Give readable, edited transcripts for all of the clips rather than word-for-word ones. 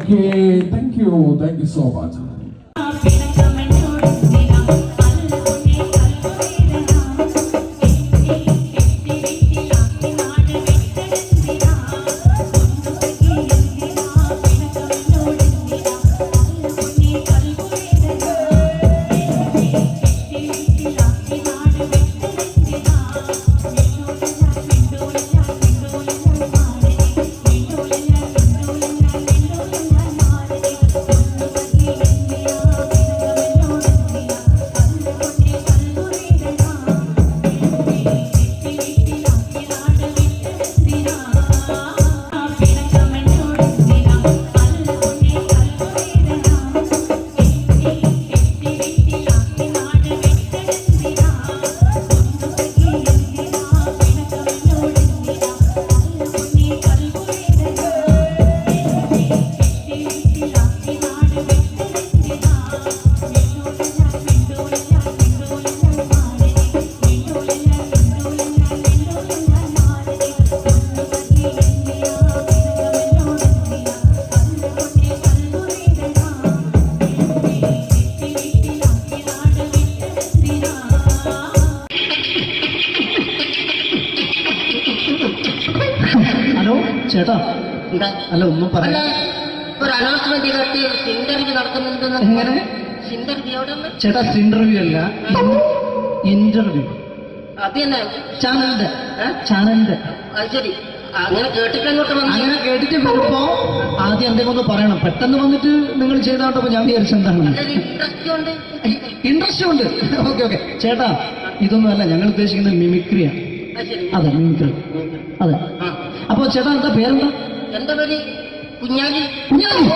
Okay, thank you so much. ചേട്ടാ അല്ല ഒന്നും പറയാ ഒരു അനൗൺസ്മെന്റ് ചെയ്തിട്ട് ഇന്റർവ്യൂ നടക്കുന്നുണ്ടെന്ന്. എങ്ങനെ? ഇന്റർവ്യൂ ചേട്ടാ ഇന്റർവ്യൂ അല്ല, ഇന്റർവ്യൂ. അത് തന്നെ ചാനലിന്റെ. അത് ശരി, അങ്ങനെ കേട്ടിട്ട് അങ്ങോട്ട് വന്നു. അങ്ങനെ കേട്ടിട്ട് വരുമ്പോ ആദ്യം എന്തെങ്കിലും ഒന്ന് പറയണം. പെട്ടെന്ന് വന്നിട്ട് നിങ്ങൾ ചെയ്താട്ടപ്പോ ഞാൻ വിചാരിച്ചെന്താണ് ഇൻട്രസ്റ്റ് ഉണ്ട്. ഇൻട്രസ്റ്റ് ഉണ്ട്. ഓക്കെ ഓക്കെ ചേട്ടാ, ഇതൊന്നും അല്ല ഞങ്ങൾ ഉദ്ദേശിക്കുന്നത് മിമിക്രിയാണ്. അത് ശരി. അതെ മിമിക്രി. അതെ. അപ്പൊ ചേട്ടാ എന്താ പേരെന്താ? എന്റെ പേര് കുഞ്ഞാലി. കുഞ്ഞാലി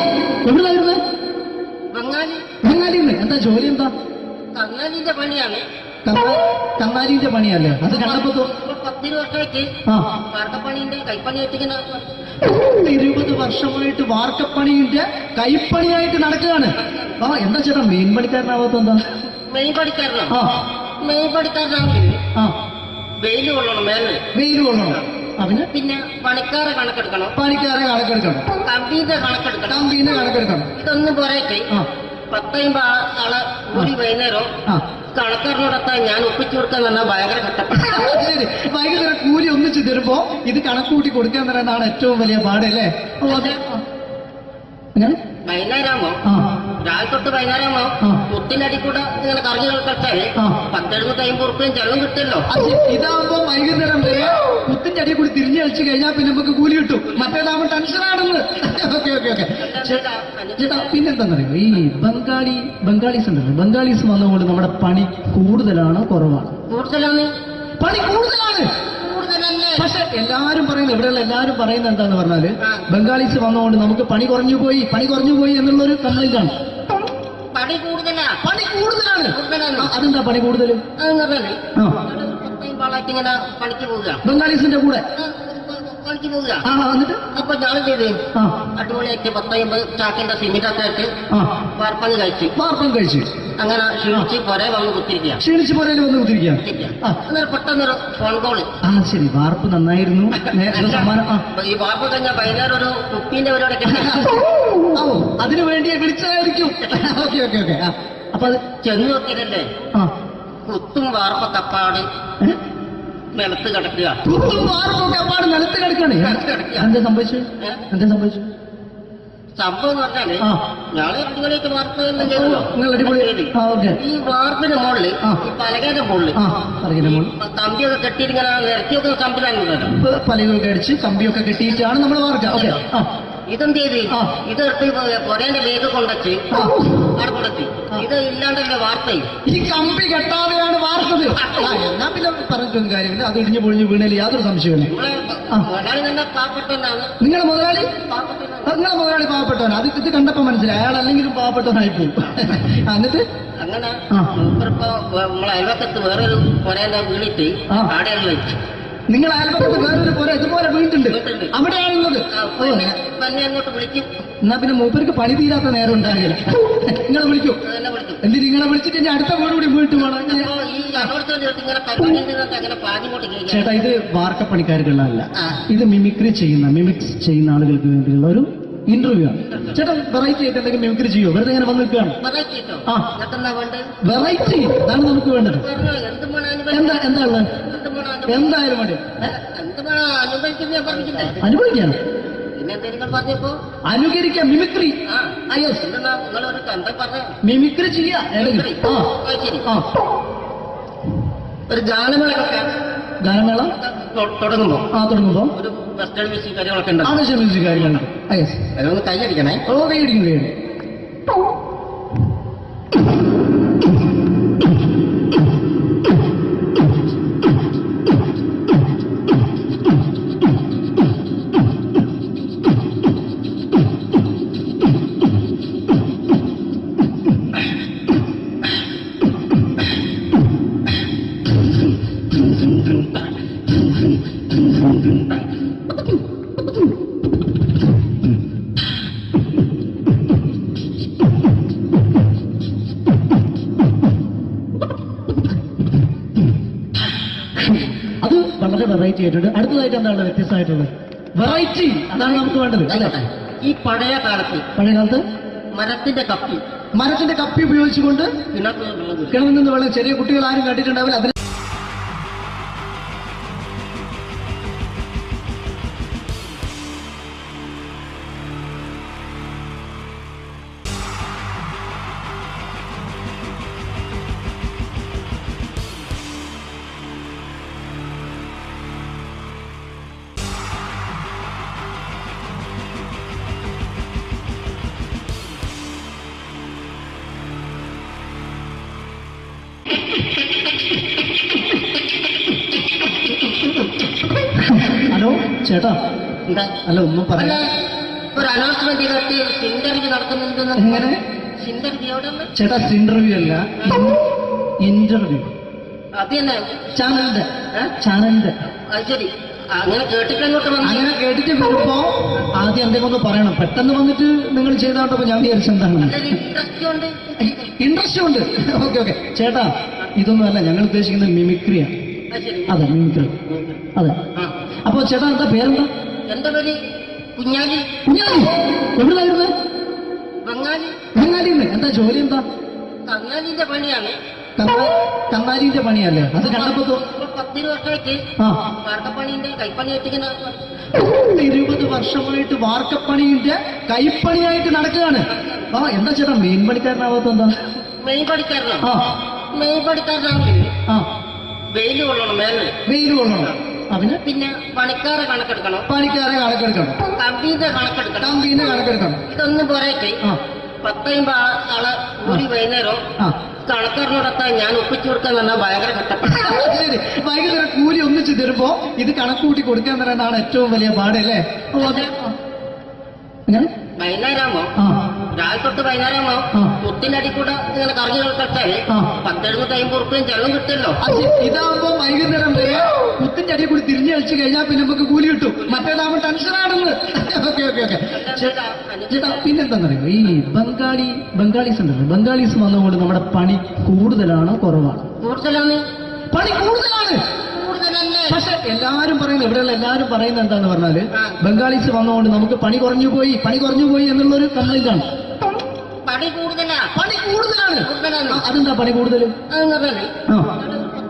എവിടുന്നായിരുന്നു? ബംഗാളി. ബംഗാളിന്ന്. എന്താ ജോലി എന്താ? കങ്ങാലിന്റെ പണിയാണ്. കന്നാലിന്റെ പണിയല്ലേ? അത് കണ്ടപ്പോ 10 വർഷമായിട്ട് ആ വാർക്കപ്പണിന്റെ കൈപ്പണിയായിട്ട് ഇങ്ങനെ 20 വർഷമായിട്ട് വാർക്കപ്പണിന്റെ കൈപ്പണിയായിട്ട് നടക്കുകയാണ്. ആ എന്താ ചേട്ടാ മെയിൻ പണിക്കാരനാവാത്ത എന്താ? മെയിൻ പണിക്കാരനാണ്. ആ മെയിൻ പണിക്കാരനാണെങ്കിൽ ആ വെയിൽ കൊള്ളണം, മേലെ വെയിൽ കൊള്ളണം. അതിന് പിന്നെ പണിക്കാരെ കണക്കെടുക്കണം, പണിക്കാരെ കണക്കെടുക്കണം, കമ്പീന്റെ കണക്കെടുക്കണം, കമ്പീന്റെ കണക്കെടുക്കണം. ഇതൊന്നും പോരായിട്ട് ആ 10 ആളെ കൂടി വൈകുന്നേരം ആ കണക്കാരനോടൊക്കെ ഞാൻ ഒപ്പിച്ചു കൊടുക്കാൻ പറഞ്ഞാൽ ഭയങ്കര കഷ്ടപ്പെട്ടു. ശരി, വൈകുന്നേരം കൂലി ഒന്നിച്ച് തരുമ്പോ ഇത് കണക്കൂട്ടി കൊടുക്കാൻ തരുന്നതാണ് ഏറ്റവും വലിയ പാട് അല്ലേ? വൈകുന്നേരമാകുമ്പോ ആ രാവിലെ തൊട്ട് വൈകുന്നേരമാകുമ്പോ മുത്തിനടി കൂടെ ഇങ്ങനെ കറങ്ങി കളിച്ചാല് 10-70 ഉറുപ്പ്യം ചെലവും കിട്ടുമല്ലോ. ഇതാകുമ്പോ വൈകുന്നേരം വരെ മുത്തിന്റെ അടിയിൽ കൂടി തിരിഞ്ഞു കളിച്ചു കഴിഞ്ഞാൽ പിന്നെ നമുക്ക് കൂലി കിട്ടും. മറ്റേതാകുമ്പോ ടെൻഷനാണെന്ന്. ഓക്കെ ഓക്കെ ഓക്കെ ചേട്ടാ, പിന്നെന്താന്നറിയോ, ഈ ബംഗാളീസ് ഉണ്ടല്ലോ, ബംഗാളീസ് വന്നുകൊണ്ട് നമ്മുടെ പണി കൂടുതലാണോ കുറവാണ്? കൂടുതലാണ്. പണി കൂടുതലാണ്. പക്ഷെ എല്ലാരും പറയുന്നത്, ഇവിടെയുള്ള എല്ലാരും പറയുന്നത് എന്താന്ന് പറഞ്ഞാല് ബംഗാളീസ് വന്നുകൊണ്ട് നമുക്ക് പണി കുറഞ്ഞു പോയി എന്നുള്ളൊരു കംപ്ലൈന്റ് ആണ്. പണി കൂടുതലാണ്. പണി കൂടുതലാണ്. അതെന്താ പണി കൂടുതൽ? അതെന്ന് പറഞ്ഞാല് 10 ആളായിട്ട് ഇങ്ങനെ പണിക്ക് പോവുക, ബംഗാളീസിന്റെ കൂടെ പണിക്ക് പോവുക. എന്നിട്ട് അപ്പൊ ഞാൻ ചെയ്ത് അടിപൊളിയായിട്ട് 10-50 ചാക്കിന്റെ സിമെന്റൊക്കെ ആയിട്ട് വാർപ്പം കഴിച്ചു. അങ്ങനെ ക്ഷീണിച്ച് പുറേ വന്ന് കുത്തിരിക്കുക. ക്ഷീണിച്ച് പുറയിൽ വന്ന് കുത്തിരിക്കുക. അന്നേരം പെട്ടെന്നൊരു ഫോൺ കോള്. ശരി, വാർപ്പ് നന്നായിരുന്നു. ഈ വാർപ്പ് കഴിഞ്ഞാൽ വൈകുന്നേരം ഒരു കുപ്പീന്റെ പരിപാടി അതിനു വേണ്ടി വിളിച്ചതായിരിക്കും. Okay okay okay. അപ്പൊ അത് ചെന്ന് നോക്കിയതല്ലേ കുത്തും വാർപ്പ തപ്പാട് നിലത്ത് കിടക്കുക. കുത്തും വാർപ്പൊക്കെ അപ്പാട് നിലത്ത് കിടക്കാണ്. എന്താ സംഭവിച്ചു? സംഭവം എന്ന് പറഞ്ഞാല് ഞാള് അടിപൊളിയായിട്ട് വാർപ്പ് ഈ വാർപ്പിന്റെ മുകളില് ഈ പലകയുടെ മുകളില് കമ്പിയൊക്കെ കെട്ടിയിങ്ങനെ നിരത്തിയൊക്കെ സംവിധാനം പലകൊക്കെ അടിച്ച് കമ്പിയൊക്കെ കെട്ടിയിട്ടാണ് നമ്മൾ വാർക്കുക. ഓക്കെ. ഇതെന്ത് ചെയ്ത് ഇതെടുത്ത് പൊരേന്റെ വേഗ കൊണ്ടച്ച് അവിടെ കൊണ്ടച്ച് ഇത് ഇല്ലാണ്ടല്ലേ വാർത്തയും. ഈ കമ്പി കെട്ടാതെയാണ് വാർത്തത്. എന്നാ പിന്നെ പറഞ്ഞിട്ടൊന്നും കാര്യമില്ല. അത് ഇടിഞ്ഞു പൊളിഞ്ഞു വീണേൽ യാതൊരു സംശയമില്ല. മുതലാളി തന്നെ പാവപ്പെട്ടവനാണ്. നിങ്ങളെ മുതലാളി പാവപ്പെട്ടവനാണ്. അത് ഇത് കണ്ടപ്പോ മനസ്സിലായി അയാൾ അല്ലെങ്കിലും പാവപ്പെട്ടവനായി പോകും. എന്നിട്ട് അങ്ങനെ മൂപ്പറിപ്പോ നമ്മളെ അയൽവക്കത്ത് വേറൊരു പൊരേന്റെ വീണിട്ട് ആടെ വെച്ചു. നിങ്ങൾ അയൽപക്കത്ത് വേറൊരു പോലെ ഇതുപോലെ വീണ്ടുണ്ട്, അവിടെയാണുള്ളത്. അങ്ങോട്ട് വിളിക്കും. എന്നാ പിന്നെ മൂപ്പർക്ക് പണി തീരാത്ത നേരം ഉണ്ടാകില്ല. നിങ്ങളെ വിളിക്കും. എന്തിന് നിങ്ങളെ വിളിച്ചിട്ട് ഇനി അടുത്ത വീട് കൂടി വീട്ടു പോകണം. ചേട്ടാ, ഇത് വാർക്കപ്പണിക്കാർക്കുള്ളതല്ല. ഇത് മിമിക്സ് ചെയ്യുന്ന ആളുകൾക്ക് വേണ്ടിയുള്ള ഒരു ഇന്റർവ്യൂ ആണ്. ചേട്ടാ, വെറൈറ്റി ആയിട്ട് എന്തെങ്കിലും മിമിക്രി ചെയ്യോ? വെറുതെ ഇങ്ങനെ വന്ന് നിൽക്കുകയാണ്. വെറൈറ്റി അതാണ് നമുക്ക് വേണ്ടത്. എന്താ ഉള്ളത്? എന്തായാലും മതി. അനുഭവിക്കാണ്. അനുകരിക്കാം. മിമിക്രി മിമിക്രി ചെയ്യാ. ഒരു ഗാനമേള തുടങ്ങുമ്പോ ഒരു വെസ്റ്റേൺ മ്യൂസിക് കാര്യങ്ങളൊക്കെ ഉണ്ട്. മ്യൂസിക് കാര്യങ്ങളുണ്ട്. അതൊന്ന് കൈയടിക്കണേ. കൈയടിക്കും. അത് വളരെ വെറൈറ്റി ആയിട്ടുണ്ട്. അടുത്തതായിട്ട് എന്താണ് വ്യത്യസ്തമായിട്ടുള്ളത്? വെറൈറ്റി അതാണ് നമുക്ക് വേണ്ടത് അല്ലേ? ഈ പഴയ കാലത്ത് മരത്തിന്റെ കപ്പി ഉപയോഗിച്ചുകൊണ്ട് കിണറിൽ നിന്ന് വെള്ളം ചെറിയ കുട്ടികൾ ആരും കണ്ടിട്ടുണ്ടാവില്ല. അതിൽ ഹലോ ചേട്ടാ, എന്താ അല്ല ഒന്നും അല്ല പറയാ. ഒരു അനൗൺസ്മെന്റ് ചെയ്തിട്ട് ഇന്റർവ്യൂ നടക്കുന്നുണ്ടെന്ന്. എങ്ങനെ ഇന്റർവ്യൂ എവിടെ ചേട്ടാ? ഇന്റർവ്യൂ അല്ല, ഇന്റർവ്യൂ. അത് തന്നെ ചാനലിന്റെ ഏ? ചാനലിന്റെ. അത് ശരി, അങ്ങനെ കേട്ടിട്ട് അങ്ങോട്ട് വന്നു. അങ്ങനെ കേട്ടിട്ട് വരുമ്പോ ആദ്യം എന്തെങ്കിലും ഒന്ന് പറയണം. പെട്ടെന്ന് വന്നിട്ട് നിങ്ങൾ ചെയ്താട്ടപ്പോ ഞാൻ വിചാരിച്ചെന്താണ് ഇൻട്രസ്റ്റ് ഉണ്ട്. ഇൻട്രസ്റ്റ് ഉണ്ട്. ഓക്കെ ഓക്കെ ചേട്ടാ, ഇതൊന്നും അല്ല ഞങ്ങൾ ഉദ്ദേശിക്കുന്നത് മിമിക്രിയാണ്. അത് ശരി. അതെ മിമിക്രി, അതെ. ആ. അപ്പൊ ചേട്ടാ എന്താ പേരെന്താ? എന്റെ പേര് കുഞ്ഞാലി. കുഞ്ഞാലി. എവിടെയായിരുന്നു? ബംഗാളി. ബംഗാളിന്ന്. എന്താ ജോലി എന്താ? കങ്ങാലിന്റെ പണിയാണ്. കന്നാലിന്റെ പണിയല്ലേ? അത് കണ്ടപ്പോ ഇപ്പൊ 10 വർഷമായിട്ട് ആ വാർക്കപ്പണിന്റെ കൈപ്പണിയായിട്ട് ഇങ്ങനെ 20 വർഷമായിട്ട് വാർക്കപ്പണിന്റെ കൈപ്പണിയായിട്ട് നടക്കുകയാണ്. ആ എന്താ ചേട്ടാ മെയിൻ പണിക്കാരനാവാത്ത എന്താ? മെയ് പണിക്കാരനാണ്. ആ മെയ് പണിക്കാരനാണെങ്കിൽ ആ വെയിൽ കൊള്ളണം മേലെ. വെയിൽ കൊള്ളണം. അവന് പിന്നെ പണിക്കാരെ കണക്കെടുക്കണം, പണിക്കാരെ കണക്കെടുക്കണം, കമ്പീന്റെ കണക്കെടുക്കണം. കമ്പീന്റെ കണക്കെടുക്കണം. ഇതൊന്നും പോരായിട്ട് ആ 10 ആളെ കൂടി വൈകുന്നേരം ആ കണക്കാരനോടൊക്കെ ഞാൻ ഒപ്പിച്ചു കൊടുക്കാൻ പറഞ്ഞാൽ ഭയങ്കര കഷ്ടപ്പെട്ടു. ശരി, വൈകുന്നേരം കൂലി ഒന്നിച്ച് തരുമ്പോ ഇത് കണക്ക് കൂട്ടി കൊടുക്കാൻ പറയുന്നതാണ് ഏറ്റവും വലിയ പാട് അല്ലേ? ഓ അതെ. എങ്ങനെ? വൈകുന്നേരമാകുമ്പോ ആ രാവിലെ തൊട്ട് വൈകുന്നേരമാകുമ്പോ ആ. മുത്തിനടി കൂടെ ഇങ്ങനെ കറങ്ങി കളിച്ചാൽ ആ. 10-50 ചെലവും കിട്ടുമല്ലോ. അത് ഇതാവുമ്പോ വൈകുന്നേരം വരെ കുത്തിന്റെ അടിയിൽ കൂടി തിരിഞ്ഞു കളിച്ച് കഴിഞ്ഞാൽ പിന്നെ നമുക്ക് കൂലി കിട്ടും. മറ്റേതാവുമ്പോ ടെൻഷനാണെന്ന്. ഓക്കെ ഓക്കെ ഓക്കെ ചേട്ടാ, പിന്നെന്താണെന്നറിയോ, ഈ ബംഗാളീസ് ഉണ്ടല്ലോ, ബംഗാളീസ് വന്നുകൊണ്ട് നമ്മുടെ പണി കൂടുതലാണോ കുറവാണ്? കൂടുതലാണ്. പണി കൂടുതലാണ്. കൂടുതലല്ലേ? പക്ഷെ എല്ലാരും പറയുന്നത്, ഇവിടെയുള്ള എല്ലാരും പറയുന്നത് എന്താന്ന് പറഞ്ഞാല് ആ. ബംഗാളീസ് വന്നുകൊണ്ട് നമുക്ക് പണി കുറഞ്ഞു പോയി എന്നുള്ളൊരു കംപ്ലൈന്റ് ആണ്. പണി കൂടുതലാ. പണി കൂടുതലാണ്. കൂടുതലാണ്. ആ, അതെന്താ പണി കൂടുതൽ? അതെന്ന് പറഞ്ഞാല് ആ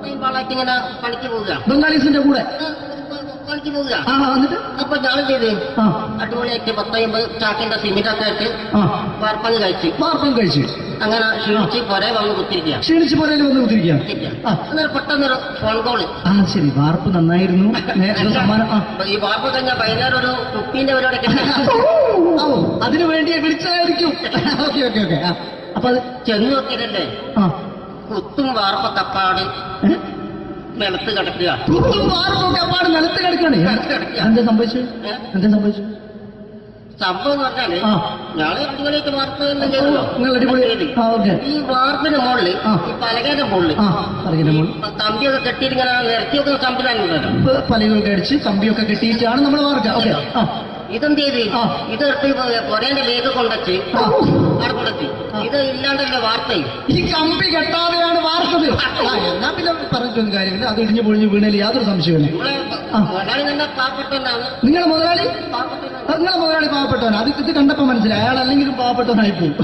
10 ആളായിട്ട് ഇങ്ങനെ പണിക്ക് പോവുക. ബംഗാളീസിന്റെ കൂടെ. പണിക്ക് പോവുക. ആ എന്നിട്ട് അപ്പൊ ഞാൻ ചെയ്ത് ആ അടിപൊളിയായിട്ട് 10-50 ചാക്കിന്റെ സിമെന്റൊക്കെ ആയിട്ട് ആ വാർപ്പങ്ങ് കഴിച്ച് വാർപ്പം കഴിച്ചു അങ്ങനെ ക്ഷീണിച്ച് പുറേ വന്ന് കുത്തിരിക്കുക. ക്ഷീണിച്ച് പോരേല് വന്ന് കുത്തിരിക്കുകയാണ്. ആ അന്നേരം പെട്ടെന്നൊരു ഫോൺ കോള്. ആ ശരി, വാർപ്പ് നന്നായിരുന്നു. സമ്മാനം. ആ ഈ വാർപ്പ് കഴിഞ്ഞാൽ വൈകുന്നേരം ഒരു കുപ്പീന്റെ പരിപാടിയൊക്കെ ഓ അതിനു വേണ്ടി വിളിച്ചതായിരിക്കും. Okay okay okay. ആ അപ്പൊ അത് ചെന്ന് നോക്കിയതല്ലേ ആ കുത്തും വാർപ്പ തപ്പാട് നിലത്ത് കിടക്കുക. കുത്തും വാർപ്പൊക്കെ അപ്പാട് നിലത്ത് കിടക്കണേ. എന്താ സംഭവിച്ചു? എന്താ സംഭവിച്ചു? സംഭവം എന്ന് പറഞ്ഞാല് ആ ഞാള് അടിപൊളിയായിട്ട് വാർപ്പ് എല്ലാം ചെയ്തല്ലോ. നിങ്ങൾ അടിപൊളി. ആ ഓക്കെ. ഈ വാർപ്പിന് മുകളില് ആ. ഈ പലകയുടെ മുകളില് ആ പറയുന്ന മോൾ കമ്പിയൊക്കെ കെട്ടിയിട്ട് ഇങ്ങനെ നിരത്തി വെക്കുന്ന സംവിധാനമുണ്ടല്ലോ. പലകൊക്കെ അടിച്ച് കമ്പിയൊക്കെ കെട്ടിയിട്ടാണ് നമ്മൾ വാർക്കുക. ഓക്കെ. ആ ഇതെന്ത് ചെയ്ത് ആ. ഇതെടുത്ത് പൊരേന്റെ വേഗ കൊണ്ടുവച്ച് ആ. അവിടെ കൊണ്ടുവച്ച് ഇത് ഇല്ലാണ്ടല്ലേ വാർത്തയും. ഈ കമ്പി കെട്ടാതെയാണ് വാർത്തത്. ആ എന്നാ പിന്നെ പറഞ്ഞിട്ടൊന്നും കാര്യമില്ല. അത് ഇടിഞ്ഞു പൊളിഞ്ഞു വീണേൽ യാതൊരു സംശയമില്ല. നമ്മളെ ആ. മുതലാളി തന്നെ പാവപ്പെട്ടവനാണ്. നിങ്ങളെ മുതലാളി പാവപ്പെട്ടവനാണ്. നിങ്ങളെ മുതലാളി പാവപ്പെട്ടവൻ. അത് ഇത് കണ്ടപ്പോ മനസ്സിലായി അയാൾ അല്ലെങ്കിലും പാവപ്പെട്ടവനായി പോകും.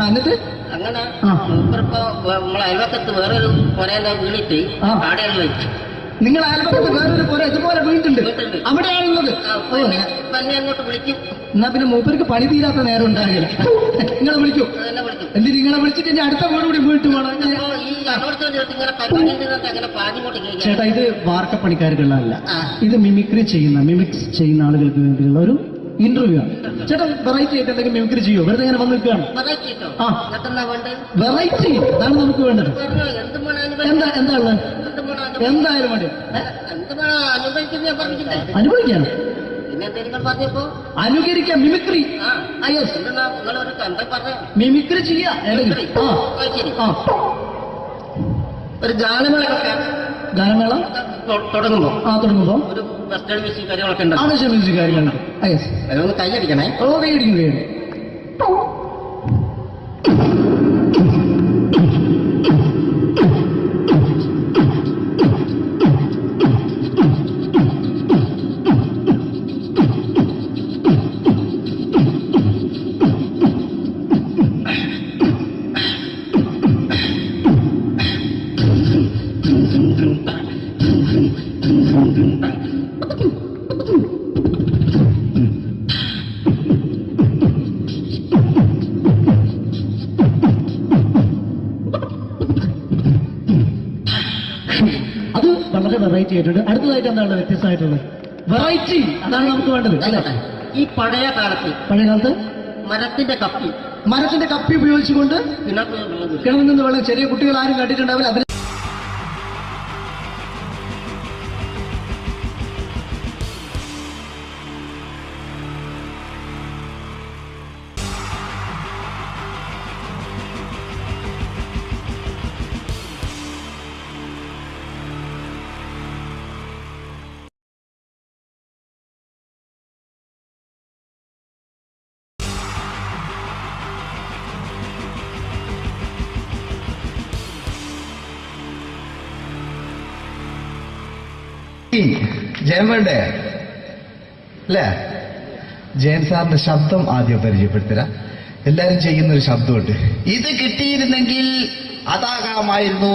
എന്നിട്ട് അങ്ങനെ ആ. മൂപ്പരിപ്പോ നമ്മളെ അയൽവക്കത്ത് വേറൊരു പൊരേന്റെ വീണിട്ട് ആ. ആടെയാണ് വെച്ച് നിങ്ങൾ അയൽപക്കത്ത് വേറൊരു പോലെ ഇതുപോലെ വീണ്ടുണ്ട്, വീട്ടുണ്ട്. അവിടെയാണുള്ളത്. ഓ തന്നെ അങ്ങോട്ട് വിളിക്കും. എന്നാ പിന്നെ മൂപ്പർക്ക് പണി തീരാത്ത നേരം ഉണ്ടാകില്ല. നിങ്ങളെ വിളിക്കും. തന്നെ വിളിക്കും. എന്തിന് നിങ്ങളെ വിളിച്ചിട്ട് ഇനി അടുത്ത വീട് കൂടി വീട്ടു പോകണം. അപ്പൊ ഈ അനോടത്തോടെ ഇങ്ങനെ പരിപാടി അങ്ങനെ പാഞ്ഞിങ്ങോട്ട് കേൾക്കാം. ചേട്ടാ ഇത് വാർക്കപ്പണിക്കാർക്കുള്ളതല്ല, ആ. ഇത് മിമിക്സ് ചെയ്യുന്ന ആളുകൾക്ക് വേണ്ടിയുള്ള ഒരു ഇന്റർവ്യൂ ആണ്. ചേട്ടാ വെറൈറ്റി ആയിട്ട് എന്തെങ്കിലും മിമിക്രി ചെയ്യോ? വെറുതെ ഇങ്ങനെ വന്ന് നിൽക്കുകയാണ്. പറയിട്ടോ ആ. എന്നിട്ടെന്നാ വേണ്ടത്? വെറൈറ്റി അതാണ് നമുക്ക് വേണ്ടത്. പറഞ്ഞോ, എന്ത് വേണം എന്താ ഉള്ളത്? എന്ത് വേണം എന്തായാലും വേണ്ടി എന്ത് വേണം അനുഭവിക്കുന്ന ഞാൻ പറഞ്ഞിട്ടില്ലേ? അനുഭവിക്കാൻ, പിന്നെ എന്തെങ്കിലും പറഞ്ഞപ്പോ അനുകരിക്കാം, മിമിക്രി. ആ യെസ്, എന്തെന്നാ നിങ്ങളൊരു എന്താ പറഞ്ഞ മിമിക്രി ചെയ്യാ. മിമിക്രി. ആ ശരി. ആ ഒരു ഗാനമേളൊക്കെ ഗാനമേള തുടങ്ങുമ്പോ തുടങ്ങുമ്പോ ഒരു വെസ്റ്റേൺ മ്യൂസിക് കാര്യങ്ങളൊക്കെ ഉണ്ട്. ആവശ്യ മ്യൂസിക് കാര്യങ്ങളുണ്ട്. യെസ്, അതൊന്ന് കൈയടിക്കണേ. ഓ കൈയടിക്കും. അത് വളരെ വെറൈറ്റി ആയിട്ടുണ്ട്. അടുത്തതായിട്ട് എന്താണ് വ്യത്യസ്തമായിട്ടുള്ളത്? വെറൈറ്റി, അതാണ് നമുക്ക് വേണ്ടത് അല്ലേ? ഈ പഴയ കാലത്ത് പഴയ കാലത്ത് മരത്തിന്റെ കപ്പി ഉപയോഗിച്ചുകൊണ്ട് കിണറ് കിണറിൽ നിന്ന് വെള്ളം, ചെറിയ കുട്ടികൾ ആരും കണ്ടിട്ടുണ്ടാവില്ല. അതിൽ ജയൻ വേണ്ടേ അല്ലേ? ജയൻ സാറിന്റെ ശബ്ദം ആദ്യം പരിചയപ്പെടുത്തരാ. എല്ലാരും ചെയ്യുന്നൊരു ശബ്ദമുണ്ട്, ഇത് കിട്ടിയിരുന്നെങ്കിൽ അതാകാമായിരുന്നു.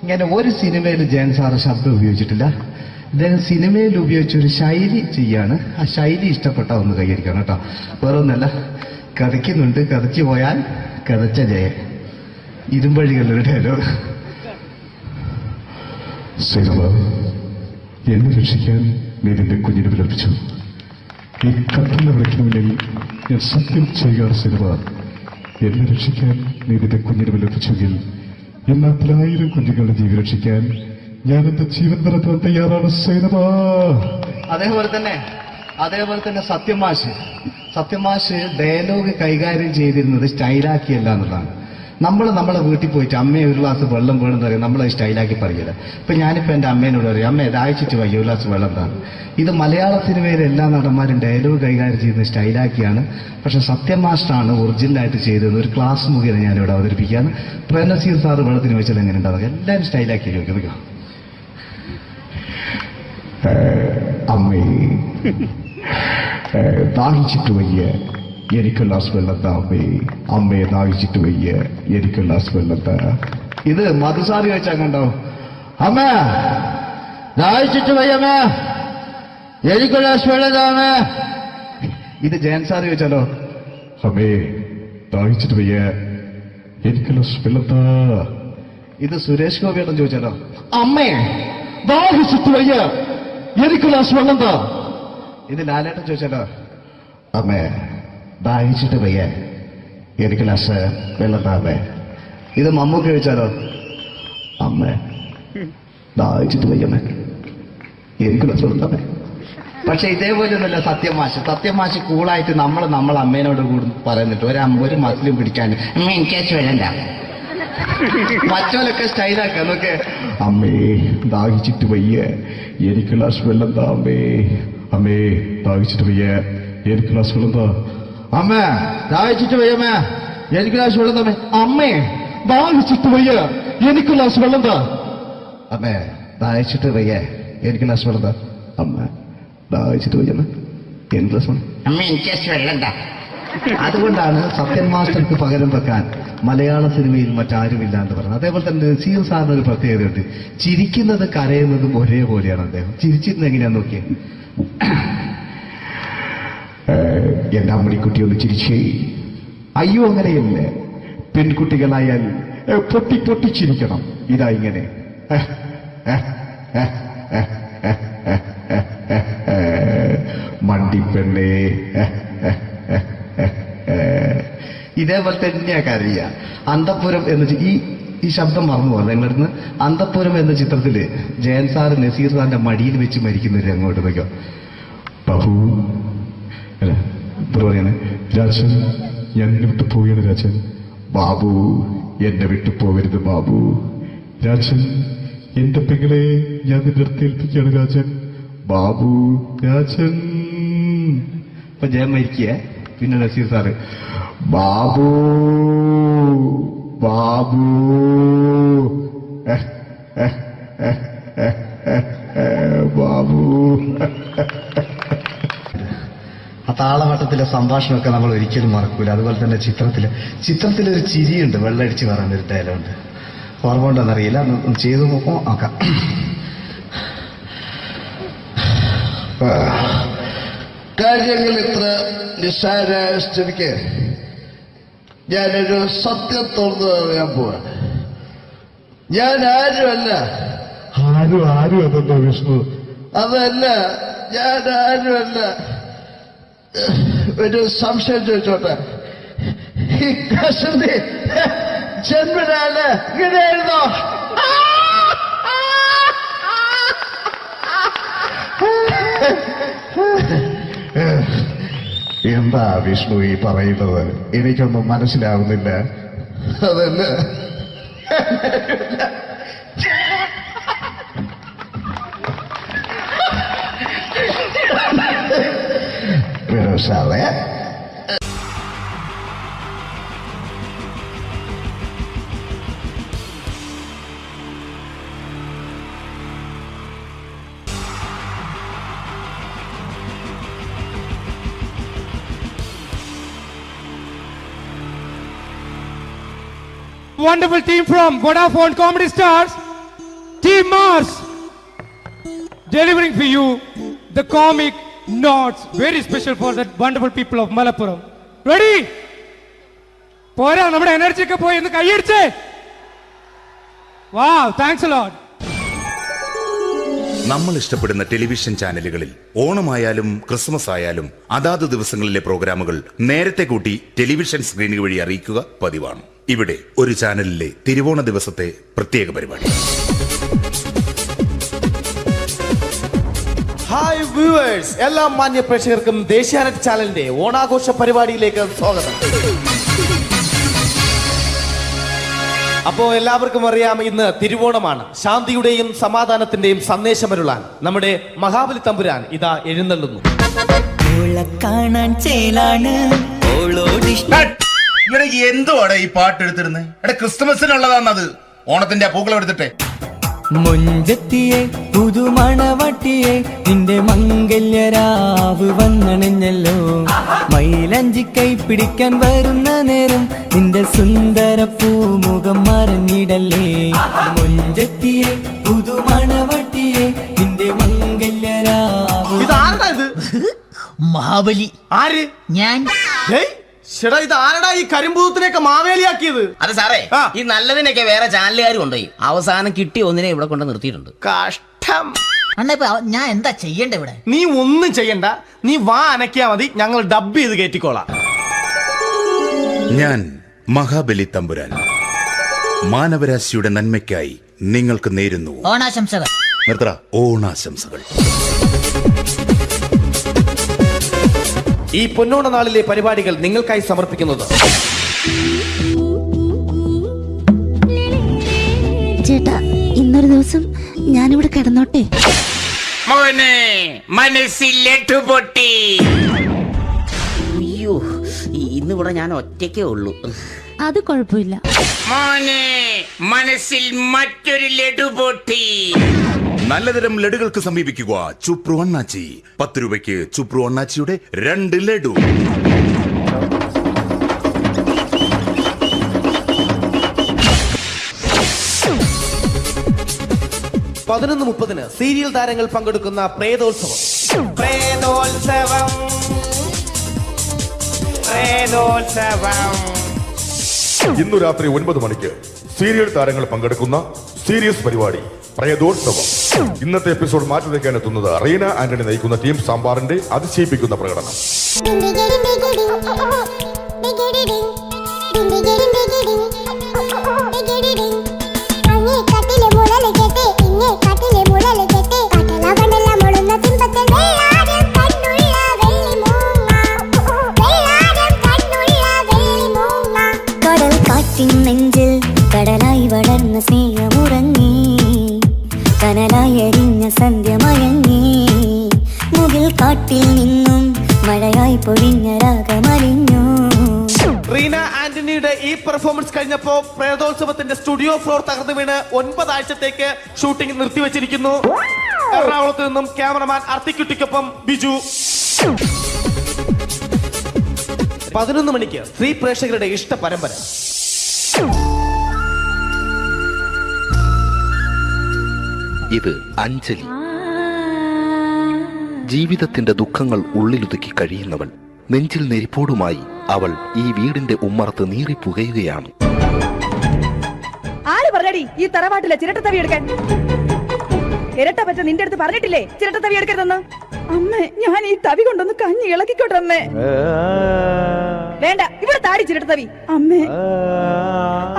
ഇങ്ങനെ ഒരു സിനിമയിൽ ജയൻ സാറ് ശബ്ദം ഉപയോഗിച്ചിട്ടില്ല. അദ്ദേഹം സിനിമയിൽ ഉപയോഗിച്ച ഒരു ശൈലി ചെയ്യാണ്. ആ ശൈലി ഇഷ്ടപ്പെട്ട ഒന്ന് കൈകരിക്കണം കേട്ടോ. വേറെ ഒന്നല്ല, കഥയ്ക്കുന്നുണ്ട്, കഥയ്ക്ക് പോയാൽ കഥച്ച ജയൻ. ഇരുമ്പഴികളുടെ ഡയലോഗ്. സൈനബ, എന്നെ രക്ഷിക്കാൻ നീ നിന്റെ കുഞ്ഞിനെ വിലപിച്ചു. ഈ കത്തുന്ന വിളക്കിന് മുന്നിൽ ഞാൻ സത്യം ചെയ്യുകയാണ് സൈനബ. എന്നെ രക്ഷിക്കാൻ നീ നിന്റെ കുഞ്ഞിനെ വിലപിച്ചെങ്കിൽ എന്നാൽ 1000 കുഞ്ഞുങ്ങളുടെ ജീവൻ രക്ഷിക്കാൻ ഞാൻ എന്റെ ജീവൻ നടത്താൻ തയ്യാറാണ് സൈനബ. അതേപോലെ തന്നെ സത്യമാഷ് ഡയലോഗ് കൈകാര്യം ചെയ്തിരുന്നത് സ്റ്റൈലാക്കിയല്ല എന്നുള്ളതാണ്. നമ്മളെ വീട്ടിൽ പോയിട്ട് അമ്മയെ ഒരു ഗ്ലാസ് വെള്ളം വേണമെന്ന് പറയും, നമ്മളത് സ്റ്റൈലാക്കി പറയില്ല. ഇപ്പൊ ഞാനിപ്പോ എന്റെ അമ്മേനോട് പറയും, അമ്മ ദാഹിച്ചിട്ട് വയ്യ ഒരു ഗ്ലാസ് വെള്ളം എന്താണ്. ഇത് മലയാള സിനിമയിലെ എല്ലാ നടന്മാരും ഡയലോഗ് കൈകാര്യം ചെയ്യുന്നത് സ്റ്റൈലാക്കിയാണ്. പക്ഷെ സത്യമാഷ്ടാണ് ഒറിജിനലായിട്ട് ചെയ്തത്. ഒരു ക്ലാസ് മുഖേന ഞാനിവിടെ അവതരിപ്പിക്കുകയാണ്. പ്രനസീർ സാറ് വെള്ളത്തിന് വെച്ചാൽ എങ്ങനെ ഉണ്ടാവുക? എല്ലാവരും സ്റ്റൈലാക്കി ചോദിക്കുക. അമ്മേ, ദാഹിച്ചിട്ട് വയ്യ, എനിക്ക് ഗ്ലാസ് വെള്ളം താ അമ്മേ. അമ്മയെ ദാഹിച്ചിട്ട് വയ്യ, എനിക്ക് ഗ്ലാസ് വെള്ളം താ. ഇത് മധുസാറി വെച്ചാൽ കണ്ടോ? അമ്മ ദാഹിച്ചിട്ട് വയ്യമ്മ, എനിക്ക് ഗ്ലാസ് വെള്ളം താ അമ്മ. ഇത് ജയൻ സാറി വെച്ചാലോ? അമ്മേ, ദാഹിച്ചിട്ട് വയ്യ, എനിക്ക് ഗ്ലാസ് വെള്ളം താ. ഇത് സുരേഷ് ഗോപിയോടും ചോദിച്ചാലോ? അമ്മേ, ദാഹിച്ചിട്ട് വയ്യ, എനിക്ക് ഗ്ലാസ് വെള്ളം താ. ഇത് ലാലേട്ടൻ ചോദിച്ചാലോ? അമ്മേ, ദാഹിച്ചിട്ട് വയ്യ, എനിക്ക് ഗ്ലാസ് വെള്ളം താ അമ്മേ. ഇത് മമ്മൂക്ക് ചോദിച്ചാലോ? അമ്മേ, ദാഹിച്ചിട്ട് വയ്യമ്മേ, എനിക്ക് ഗ്ലാസ് വെള്ളം താ അമ്മേ. പക്ഷെ ഇതേപോലെ ഒന്നുമല്ല സത്യമാഷ് കൂളായിട്ട് നമ്മളെ അമ്മേനോട് കൂടി പറയുന്നിട്ട് ഒരു മസിലും പിടിക്കാൻ അമ്മ എനിക്ക് വേണ്ട. മറ്റോലൊക്കെ സ്റ്റൈലാക്കാം നോക്കെ. അമ്മേ, ദാഹിച്ചിട്ട് വയ്യ, എനിക്ക് ഗ്ലാസ് വെള്ളം താ അമ്മേ. അമ്മേ, ദാഹിച്ചിട്ട് വയ്യ, എനിക്ക് ഗ്ലാസ് വെള്ളം താ. അമ്മ ദാഹിച്ചിട്ട് വയ്യമ്മ, എനിക്ക് ഗ്ലാസ് വെള്ളം താ അമ്മ. അമ്മേ, ദാഹിച്ചിട്ട് വയ്യ, എനിക്ക് ഗ്ലാസ് വെള്ളം താ. അമ്മേ ദാഹിച്ചിട്ട് വയ്യ, എനിക്ക് ഗ്ലാസ് വെള്ളം താ. അമ്മ, ദാഹിച്ചിട്ട് വയ്യമ്മ, എനിക്ക് ഗ്ലാസ് വെള്ളം. അമ്മ എനിക്ക് വെള്ളണ്ട. അതുകൊണ്ടാണ് സത്യൻ മാസ്റ്റർക്ക് പകരം വെക്കാൻ മലയാള സിനിമയിൽ മറ്റാരുമില്ല എന്ന് പറയുന്നത്. അതേപോലെ തന്നെ നസീർ സാറിന് ഒരു പ്രത്യേകതയുണ്ട്. ചിരിക്കുന്നത് കരയുന്നതും ഒരേപോലെയാണ് അദ്ദേഹം. ചിരിച്ചിരുന്നത് എങ്ങനെയാന്ന് നോക്കിയേ. എന്റെ അമ്മണിക്കുട്ടി ഒന്ന് ചിരിച്ചേ. അയ്യോ, അങ്ങനെയല്ല. പെൺകുട്ടികളായാൽ പൊട്ടി പൊട്ടിച്ചിരിക്കണം. ഇതാ ഇങ്ങനെ. മണ്ടിപ്പെണ്ണേ. ഇതേപോലെ തന്നെയാ കരയ. അന്തപ്പുരം എന്ന ഈ ശബ്ദം മറന്നു പോകുന്നത് നിങ്ങളിന്ന്. അന്തപ്പുരം എന്ന ചിത്രത്തില് ജയൻ സാറ് നസീർ സാറിന്റെ മടിയിൽ വെച്ച് മരിക്കുന്നവര് അങ്ങോട്ട് വയ്ക്കോ. ബാബു, അല്ല പറയാണ്, രാജൻ ഞാൻ എന്നെ വിട്ടു പോവുകയാണ് രാജൻ. ബാബു, എന്നെ വിട്ടു പോകരുത് ബാബു. രാജൻ, എന്റെ പെങ്ങളെ ഞാൻ നിന്റെ അടുത്ത് ഏൽപ്പിക്കുകയാണ് രാജൻ. ബാബു, രാജൻ. ഇപ്പൊ ജയൻ മരിക്കുക. പിന്നെ നസീർ സാറ് ബാബു, ബാബു. ബാബു. ആ താളവട്ടത്തിലെ സംഭാഷണമൊക്കെ നമ്മൾ ഒരിക്കലും മറക്കൂല. അതുപോലെ തന്നെ ചിത്രത്തിലൊരു ചിരിയുണ്ട്, വെള്ളടിച്ച് പറയുന്നൊരു ഡയലോഗുണ്ട്. ഓർമ്മ ഉണ്ടെന്നറിയില്ല, ഒന്ന് ചെയ്തു നോക്കാം. കാര്യങ്ങൾ ഇത്ര നിസ്സാരമായ സ്ഥിതിക്ക് ഞാനൊരു സത്യം തുറന്നു പറയാൻ പോവാ. ഞാൻ ആരുമല്ല. ആരും അതെന്തോ വിഷ്ണു? അതല്ല, ഞാൻ ആരുമല്ല. ഒരു സംശയം ചോദിച്ചോട്ടെ, ഈ കസന്തി ജന്മനാണ് ഇങ്ങനെയായിരുന്നോ? എന്താ വിഷ്ണു ഈ പറയുന്നത്? എനിക്കൊന്നും മനസ്സിലാവുന്നില്ല. അതല്ല, സാറേ, wonderful team from Vodafone Comedy Stars, Team Mars, delivering for you the comic notes, very special for the wonderful people of Malappuram. Ready? പോരാ, നമ്മുടെ എനർജി ഒക്കെ പോയി ഒന്ന് കൈയടിച്ചേ. Wow, thanks a lot. നമ്മൾ ഇഷ്ടപ്പെടുന്ന ടെലിവിഷൻ ചാനലുകളിൽ ഓണമായാലും ക്രിസ്മസ് ആയാലും അതാത് ദിവസങ്ങളിലെ പ്രോഗ്രാമുകൾ നേരത്തെ കൂട്ടി ടെലിവിഷൻ സ്ക്രീനുകൾ വഴി അറിയിക്കുക പതിവാണ്. ഇവിടെ ഒരു ചാനലിലെ തിരുവോണ ദിവസത്തെ പ്രത്യേക പരിപാടി. ഹായ് വ്യൂവേഴ്സ്, എല്ലാ മാന്യ പ്രേക്ഷകർക്കും ദേശീയാനെറ്റ് ചാനലിന്റെ ഓണാഘോഷ പരിപാടിയിലേക്ക് സ്വാഗതം. അപ്പോ എല്ലാവർക്കും അറിയാം, ഇന്ന് തിരുവോണമാണ്. ശാന്തിയുടെയും സമാധാനത്തിന്റെയും സന്ദേശമരുളാൻ നമ്മുടെ മഹാബലി തമ്പുരാൻ ഇതാ എഴുന്നള്ളുന്നു. എന്തുവാടെ ഈ പാട്ട് എടുത്തിരുന്നത്? എടാ, ക്രിസ്മസിനുള്ളതാണത്. ഓണത്തിന്റെ പൂക്കളം എടുത്തിട്ടെ. മുഞ്ചത്തിയെ പുതുമണവട്ടിയെ നിന്റെ മംഗല്യരാവ് വന്നണഞ്ഞല്ലോ. മൈലഞ്ചി കൈ പിടിക്കാൻ വരുന്ന നേരം നിന്റെ സുന്ദര പൂമുഖം മറഞ്ഞിടല്ലേ. മുഞ്ചത്തിയെ പുതുമണവട്ടിയെ നിന്റെ മംഗല്യരാവ്. ഇതാരടാ ഇത്? മഹാബലി. ആര്? ഞാൻ. ചേട്ടാ, ഇത് ആരടാ ഈ കരിമ്പൂത്തിനെയൊക്കെ മാവേലിയാക്കിയത്? അത് സാറേ, ഈ നല്ലതിനൊക്കെ വേറെ ചാനലുകാർ കൊണ്ടുപോയി അവസാനം കിട്ടിയ ഒന്നിനെ ഇവിടെ കൊണ്ട് നിർത്തിയിട്ടുണ്ട്. കഷ്ടം. അണ്ണ ഇപ്പൊ ഞാൻ എന്താ ചെയ്യണ്ടേ ഇവിടെ? നീ ഒന്നും ചെയ്യണ്ട, നീ വാ അനക്കിയാ മതി, ഞങ്ങൾ ഡബ് ചെയ്ത് കയറ്റിക്കോളാം. ഞാൻ മഹാബലി തമ്പുരാൻ മാനവരാശിയുടെ നന്മയ്ക്കായി നിങ്ങൾക്ക് നേരുന്നു ഓണാശംസകൾ. നിർത്തറ ഓണാശംസകൾ. ഈ പൊന്നോണ നാളിലെ പരിപാടികൾ നിങ്ങൾക്കായി സമർപ്പിക്കുന്നത് ചേട്ടാ, ഇന്നൊരു ദിവസം ഞാനിവിടെ കിടന്നോട്ടെ. മോനെ മനസ്സിലെട്ടു പൊട്ടി. അയ്യോ, ഇന്നിവിടെ ഞാൻ ഒറ്റയ്ക്കേ ഉള്ളൂ. അത് കുഴപ്പമില്ല. മോനെ മനസ്സിൽ മറ്റൊരു ലഡു പൊട്ടി. നല്ലതരം ലഡുകൾക്ക് സമീപിക്കുക ചുപ്രു അണ്ണാച്ചി. 10 രൂപയ്ക്ക് ചുപ്രു അണ്ണാച്ചിയുടെ 2 ലഡു. പതിനൊന്ന് 30 സീരിയൽ താരങ്ങൾ പങ്കെടുക്കുന്ന പ്രേതോത്സവം. ഇന്നു രാത്രി 9 മണിക്ക് സീരിയൽ താരങ്ങൾ പങ്കെടുക്കുന്ന സീരിയസ് പരിപാടി പ്രേതോത്സവം. ഇന്നത്തെ എപ്പിസോഡ് മാറ്റി വയ്ക്കാൻ എത്തുന്നത് റീന ആന്റണി നയിക്കുന്ന ടീം സാമ്പാറിന്റെ അതിശയിപ്പിക്കുന്ന പ്രകടനം. നെഞ്ചിൽ കടലായി വളർന്ന സ്നേഹമുറങ്ങി, കനലായി എരിഞ്ഞ സന്ധ്യ മയങ്ങി, മുകിൽ കാട്ടിൽ നിന്നും മഴയായി പൊഴിഞ്ഞ രാഗമലിഞ്ഞു. റീന ആന്റണിയുടെ ഈ പെർഫോമൻസ് കഴിഞ്ഞപ്പോ പ്രേതോത്സവത്തിന്റെ സ്റ്റുഡിയോ ഫ്ലോർ തകർന്നു വീണ് 9 ആഴ്ചത്തേക്ക് ഷൂട്ടിംഗ് നിർത്തിവെച്ചിരിക്കുന്നു. എറണാകുളത്ത് നിന്നും ക്യാമറമാൻ അർത്തിക്കുട്ടിക്കൊപ്പം ബിജു. 11 മണിക്ക് സ്ത്രീ പ്രേക്ഷകരുടെ ഇഷ്ട പരമ്പര. ഇത് അഞ്ജലി. ജീവിതത്തിന്റെ ദുഃഖങ്ങൾ ഉള്ളിലൊതുക്കി കഴിയുന്നവൾ. നെഞ്ചിൽ നെരിപ്പോടുമായി അവൾ ഈ വീടിന്റെ ഉമ്മറത്ത് നീറിപ്പുകയുകയാണ്. ആര് പറഞ്ഞടി ഈ തറവാട്ടിലെ ചിരട്ടത്തവി എടുക്കാൻ? ഇരട്ട പറ്റ നിന്റെ അടുത്ത് പറഞ്ഞിട്ടില്ലേ ചിരട്ടത്തവി എടുക്കരുതെന്ന്? അമ്മേ, ഞാൻ ഈ തവി കൊണ്ടൊന്ന് കഞ്ഞി ഇളക്കിക്കോട്ടെ അമ്മേ. വേണ്ട, ഇവിടെ താടി ചിരട്ടത്തവി. അമ്മേ,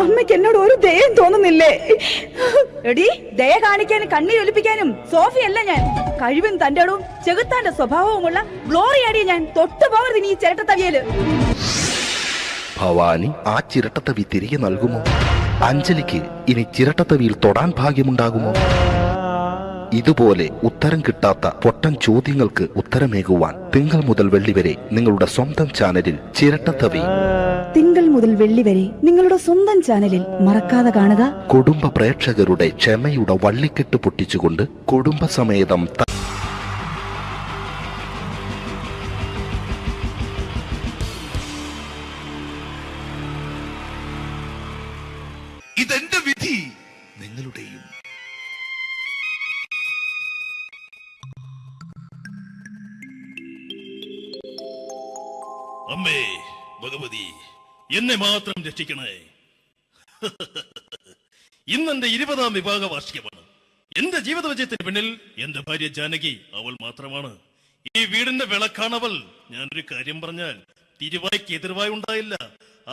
അമ്മയ്ക്ക് എന്നോട് ഒരു ദയം തോന്നുന്നില്ലേ? എടി, ദയ കാണിക്കാനും കണ്ണീരൊലിപ്പിക്കാനും സോഫിയല്ല ഞാൻ. കഴിവും തന്റെ ഇടവും ചെകുത്താന്റെ സ്വഭാവവുമുള്ള ഗ്ലോറി ആടിയ ഞാൻ. തൊട്ടു പോകരുത് നീ ചിരട്ടത്തവിയല്. ഭവാനി ആ ചിരട്ടത്തവി തിരികെ നൽകുമോ? അഞ്ജലിക്ക് ഇനി ചിരട്ടത്തവിയിൽ തൊടാൻ ഭാഗ്യമുണ്ടാകുമോ? ഇതുപോലെ ഉത്തരം കിട്ടാത്ത പൊട്ടൻ ചോദ്യങ്ങൾക്ക് ഉത്തരമേകുവാൻ തിങ്കൾ മുതൽ വെള്ളി വരെ നിങ്ങളുടെ സ്വന്തം ചാനലിൽ ചിരട്ടത്തവി. തിങ്കൾ മുതൽ വെള്ളി വരെ നിങ്ങളുടെ സ്വന്തം ചാനലിൽ മറക്കാതെ കാണുക. കുടുംബ പ്രേക്ഷകരുടെ ക്ഷമയുടെ വള്ളിക്കെട്ട് പൊട്ടിച്ചുകൊണ്ട് കുടുംബസമേതം ഇതെന്റെ വിധി, നിങ്ങളുടെയും. അമ്മേ ഭഗവതി, എന്നെ മാത്രം രക്ഷിക്കണേ. ഇന്നെന്റെ 20ാം വിവാഹ വാർഷികമാണ്. എന്റെ ജീവിത വിജയത്തിന് പിന്നിൽ എന്റെ ഭാര്യ ജാനകി അവൾ മാത്രമാണ്. ഈ വീടിന്റെ വിളക്കാണവൾ. ഞാനൊരു കാര്യം പറഞ്ഞാൽ തിരുവായ്ക്ക് എതിർവായി ഉണ്ടായില്ല.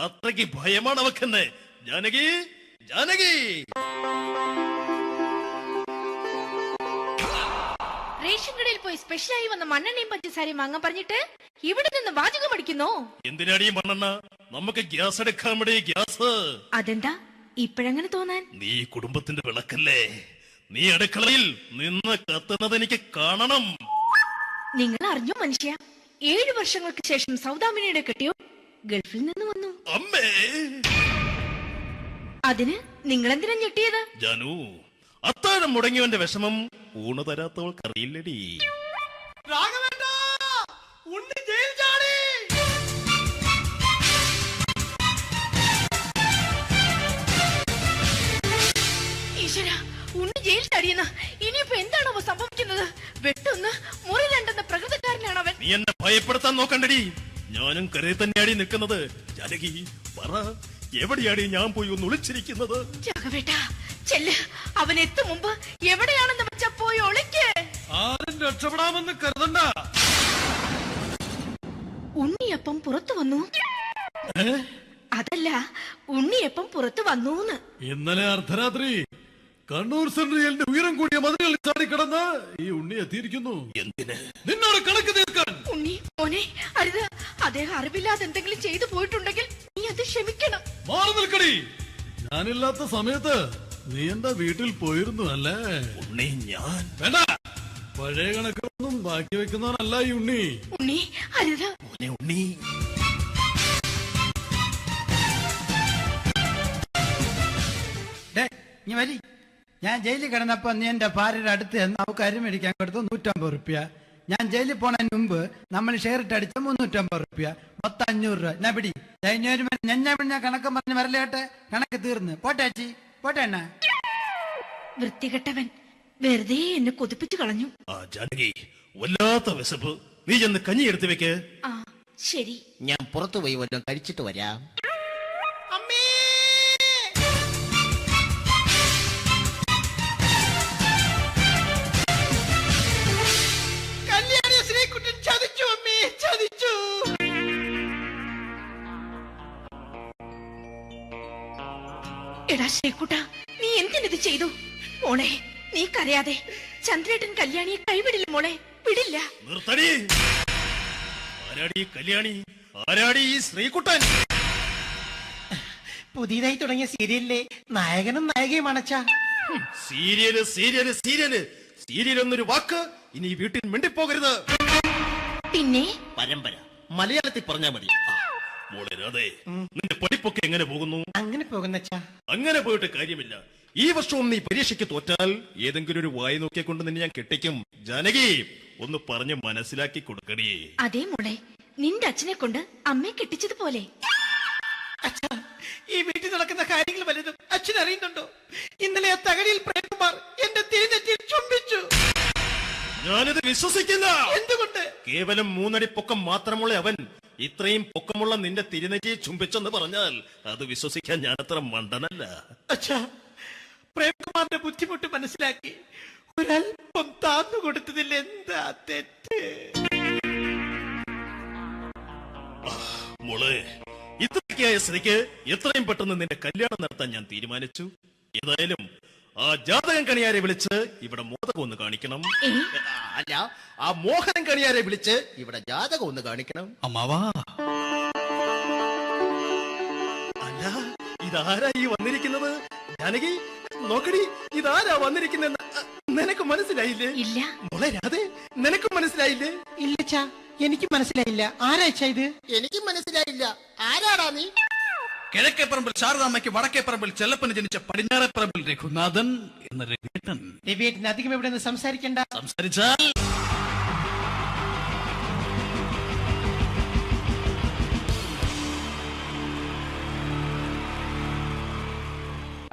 അത്രയ്ക്ക് ഭയമാണ് അവക്കെന്നെ. ജാനകി, ജാനകി. റേഷൻ കടയിൽ പോയി സ്പെഷ്യലായി വന്ന മണ്ണെണ്ണയും പഞ്ചസാരയും വാങ്ങാൻ പറഞ്ഞിട്ട് ഇവിടെ നിന്ന് വാചകം അടിക്കുന്നോ? എന്തിനാടി മണ്ണെണ്ണ? നമുക്ക് ഗ്യാസ് എടുക്കാൻ വേണ്ടി ഗ്യാസ്. അതെന്താ ഇപ്പോഴങ്ങനെ തോന്നാൻ? നീ കുടുംബത്തിന്റെ വിളക്കല്ലേ. നീ അടുക്കളയിൽ നിന്ന് കത്തുന്നത് എനിക്ക് കാണണം. നിങ്ങൾ അറിഞ്ഞോ മനുഷ്യ, 7 വർഷങ്ങൾക്ക് ശേഷം സൗദാമിനിയുടെ കെട്ടിയോ ഗൾഫിൽ നിന്ന് വന്നു. അമ്മേ, അതിന് നിങ്ങൾ എന്തിനാ ഞെട്ടിയത്? ജാനു, അത്താഴം മുടങ്ങിയവന്റെ വിഷമം ഊണ് തരാത്തവൾക്കറിയില്ലടി. രാഘവേട്ടാ, ഉണ്ണി ജയിൽ ചാടി. ഈശ്വരാ, ഉണ്ണി ജയിൽ ചാടിയെന്ന. ഇനിയിപ്പോ എന്താണോ സംഭവിക്കുന്നത്? വെട്ടൊന്ന് മുറി രണ്ടെന്ന പ്രകൃതക്കാരനാണ് അവൻ. നീ എന്നെ ഭയപ്പെടുത്താൻ നോക്കണ്ടടി. ഞാനും കരയിൽ തന്നെയാടി നിൽക്കുന്നത്. ജാനകി, പറ, എവിടെയാടി ഞാൻ പോയി ഒന്ന് ഒളിച്ചിരിക്കുന്നത്? രാഘവേട്ടാ, ചെല്ല്. അവൻ എത്തും മുമ്പ് എവിടെയാണെന്ന് വെച്ചാ പോയി ഒളിക്ക്. ആരും രക്ഷപ്പെടാമെന്ന് കരുതണ്ട. ഉണ്ണിയപ്പം പുറത്തു വന്നു. അതല്ല, ഉണ്ണിയപ്പം പുറത്തു വന്നൂന്ന്. ഇന്നലെ അർദ്ധരാത്രി കണ്ണൂർ സെൻട്രലിന്റെ ഉയരം കൂടിയ മതിലുകളിൽ ചാടിക്കിടന്ന് ഈ ഉണ്ണി എത്തിയിരിക്കുന്നു. എന്തിന്? നിന്നോട് കണക്ക് തീർക്കാൻ. ഉണ്ണി മോനെ, അരുത്. അദ്ദേഹം അറിവില്ലാതെ എന്തെങ്കിലും ചെയ്തു പോയിട്ടുണ്ടെങ്കിൽ നീ അത് ക്ഷമിക്കണം. മാറി നിൽക്കടി. ഞാനില്ലാത്ത സമയത്ത് നീ എന്റെ വീട്ടിൽ പോയിരുന്നു അല്ലേ? ഉണ്ണി, ഞാൻ വേണ്ട. പഴയ കണക്കൊന്നും ബാക്കി വെക്കുന്നവനല്ല ഈ ഉണ്ണി. ഉണ്ണി, അരുത്. ഉണ്ണി, നീ വരി. ഞാൻ ജയിലിൽ കിടന്നപ്പോ നീ എന്റെ ഭാര്യയുടെ അടുത്ത് നമുക്ക് അരി മേടിക്കാൻ കൊടുത്തു 150 റുപ്യ. ഞാൻ ജയിലിൽ പോണതിന് മുമ്പ് നമ്മൾ ഷെയർ ഇട്ട് അടിച്ച 350 റുപ്യ, മൊത്തം 500 രൂപ. ഞാൻ പിടി. ഞാൻ കണക്ക് പറഞ്ഞ് വരലേട്ടെ. കണക്ക് തീർന്ന്. പോട്ടെ അച്ചി, പോട്ടെ അണ്ണ. വൃത്തികെട്ടവൻ വെറുതെ എന്നെ കൊതിപ്പിച്ചു കളഞ്ഞു. ആ ജാനകി, വല്ലാത്ത വിശപ്പ്. നീ ചെന്ന് കഞ്ഞി എടുത്തു വെക്ക്. ആ ശരി. ഞാൻ പുറത്തു പോയി വല്ലതും കഴിച്ചിട്ട് വരാം. കല്യാണി ശ്രീകുട്ടൻ ചതിച്ചു അമ്മേ, ചതിച്ചു. എടാ ശ്രീകുട്ട, നീ എന്തിനത് ചെയ്തു? മോളെ, നീ കരയാതെ. ചന്ദ്രേട്ടൻ കല്യാണിയെ കൈവിടില്ല മോളെ, വിടില്ല. നിർത്തടി. ആരാടി കല്യാണി? ആരാടി ഈ ശ്രീകുട്ടൻ? പുതിയതായി തുടങ്ങിയ സീരിയലിലെ നായകനും നായികയും അണച്ചാ. സീരിയല് സീരിയല് സീരിയല് സീരിയൽ എന്നൊരു വാക്ക് ഇനി ഈ വീട്ടിൽ മിണ്ടിപ്പോകരുത്. പിന്നെ പരമ്പര മലയാളത്തിൽ പറഞ്ഞാ മതി. മോളെ രാധേ, നിന്റെ പഠിപ്പൊക്കെ എങ്ങനെ പോകുന്നു? അങ്ങനെ പോകുന്നച്ചാ. അങ്ങനെ പോയിട്ട് കാര്യമില്ല. ഈ വർഷവും നീ പരീക്ഷയ്ക്ക് തോറ്റാൽ ഏതെങ്കിലും ഒരു വായി നോക്കിക്കൊണ്ട് നിന്നെ ഞാൻ കെട്ടിക്കും. ജാനകി, ഒന്ന് പറഞ്ഞ് മനസ്സിലാക്കി കൊടുക്കണേ. അതേ മോളെ, നിന്റെ അച്ഛനെ കൊണ്ട് അമ്മയെ കെട്ടിച്ചതുപോലെ. അച്ഛാ, ഈ വീട്ടിൽ നടക്കുന്ന കാര്യങ്ങൾ വലുതും അച്ഛൻ അറിയുന്നുണ്ടോ? ഇന്നലെ ആ തകഴിയിൽ പ്രേംകുമാർ എന്റെ തിരുനെറ്റിയിൽ ചുംബിച്ചു. ഞാനിത് വിശ്വസിക്കില്ല. എന്തുകൊണ്ട്? കേവലം 3 അടി പൊക്കം മാത്രമുള്ള അവൻ ഇത്രയും പൊക്കമുള്ള നിന്റെ തിരുനെറ്റിയെ ചുംബിച്ചെന്ന് പറഞ്ഞാൽ അത് വിശ്വസിക്കാൻ ഞാൻ അത്ര മണ്ടനല്ല. അച്ഛാ, പ്രേംകുമാറിന്റെ ബുദ്ധിമുട്ട് മനസ്സിലാക്കി ഒരല്പം താന്നു കൊടുത്തതിൽ എന്താ തെറ്റ്? മോളെ, ഇത്രയ്ക്കായ സ്ഥിതിക്ക് എത്രയും പെട്ടെന്ന് നിന്റെ കല്യാണം നടത്താൻ ഞാൻ തീരുമാനിച്ചു. ഏതായാലും ആ ജാതകം കണിയാരെ വിളിച്ച് ഇവിടെ മോദകം ഒന്ന് കാണിക്കണം. അല്ല, ആ മോഹനം കണിയാരെ വിളിച്ച് ഇവിടെ ജാതകം ഒന്ന് കാണിക്കണം. അമ്മാവാ, അല്ല, ഇതാരാ ഈ വന്നിരിക്കുന്നത്? ജാനകി, നോക്കടി, ഇതാരാ വന്നിരിക്കുന്നെന്ന് നിനക്ക് മനസ്സിലായില്ലേ? ഇല്ല. മോളെ രാധേ, നിനക്ക് മനസ്സിലായില്ലേ? ഇല്ലച്ചാ, എനിക്ക് മനസ്സിലായില്ല. ആരാച്ചാ ഇത്? എനിക്കും മനസ്സിലായില്ല. ആരാടാ നീ? കിഴക്കേപ്പറമ്പിൽ ശാരദാമ്മയ്ക്ക് വടക്കേപ്പറമ്പിൽ ചെല്ലപ്പന് ജനിച്ച പടിഞ്ഞാറേപ്പറമ്പിൽ രഘുനാഥൻ എന്ന രവിയേട്ടൻ. രവിയേട്ടൻ അധികം ഇവിടെ നിന്ന് സംസാരിക്കണ്ട. സംസാരിച്ചാൽ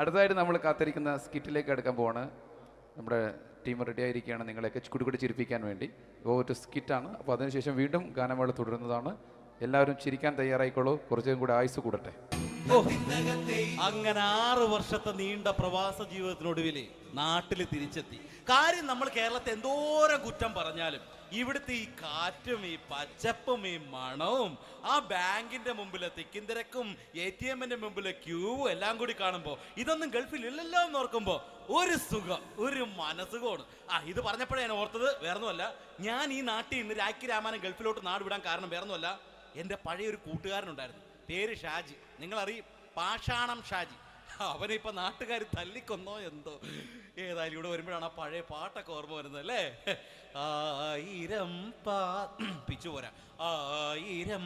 അടുത്തതായിട്ട് നമ്മൾ കാത്തിരിക്കുന്ന സ്കിറ്റിലേക്ക് എടുക്കാൻ പോവാണ്. നമ്മുടെ ടീം റെഡി ആയിരിക്കുകയാണ് നിങ്ങളെയൊക്കെ കുടുകുടി ചിരിപ്പിക്കാൻ വേണ്ടി. ഒരു സ്കിറ്റാണ്. അപ്പോൾ അതിനുശേഷം വീണ്ടും ഗാനമേള തുടരുന്നതാണ്. എല്ലാവരും ചിരിക്കാൻ തയ്യാറായിക്കോളൂ. കുറച്ചും കൂടി ആയുസ് കൂടട്ടെ. അങ്ങനെ 6 വർഷത്തെ നീണ്ട പ്രവാസ ജീവിതത്തിനൊടുവിൽ നാട്ടിൽ തിരിച്ചെത്തി. കാര്യം നമ്മൾ കേരളത്തെ എന്തോരം കുറ്റം പറഞ്ഞാലും ഇവിടുത്തെ ഈ കാറ്റും ഈ പച്ചപ്പും ഈ മണവും ആ ബാങ്കിന്റെ മുമ്പിലെ തിക്കും തിരക്കും ATM-ന്റെ മുമ്പിലെ ക്യൂവും എല്ലാം കൂടി കാണുമ്പോൾ ഇതൊന്നും ഗൾഫിൽ ഇല്ലല്ലോ എന്ന് ഓർക്കുമ്പോൾ ഒരു സുഖം, ഒരു മനസ്സുഖമാണ്. ഇത് പറഞ്ഞപ്പോഴേ ഞാൻ ഓർത്തത് വേറൊന്നുമല്ല, ഞാൻ ഈ നാട്ടിൽ നിന്ന് രാഖി രാമായണം ഗൾഫിലോട്ട് നാട് വിടാൻ കാരണം വേറൊന്നുമല്ല, എൻ്റെ പഴയൊരു കൂട്ടുകാരനുണ്ടായിരുന്നു, പേര് ഷാജി. നിങ്ങളറിയും, പാഷാണം ഷാജി. അവനെ ഇപ്പൊ നാട്ടുകാർ തല്ലിക്കൊന്നോ എന്തോ. ഏതായാലും ഇവിടെ വരുമ്പോഴാണ് ആ പഴയ പാട്ടൊക്കെ ഓർമ്മ വരുന്നത് അല്ലേ. 1000 പിച്ചു പോരാ, 1000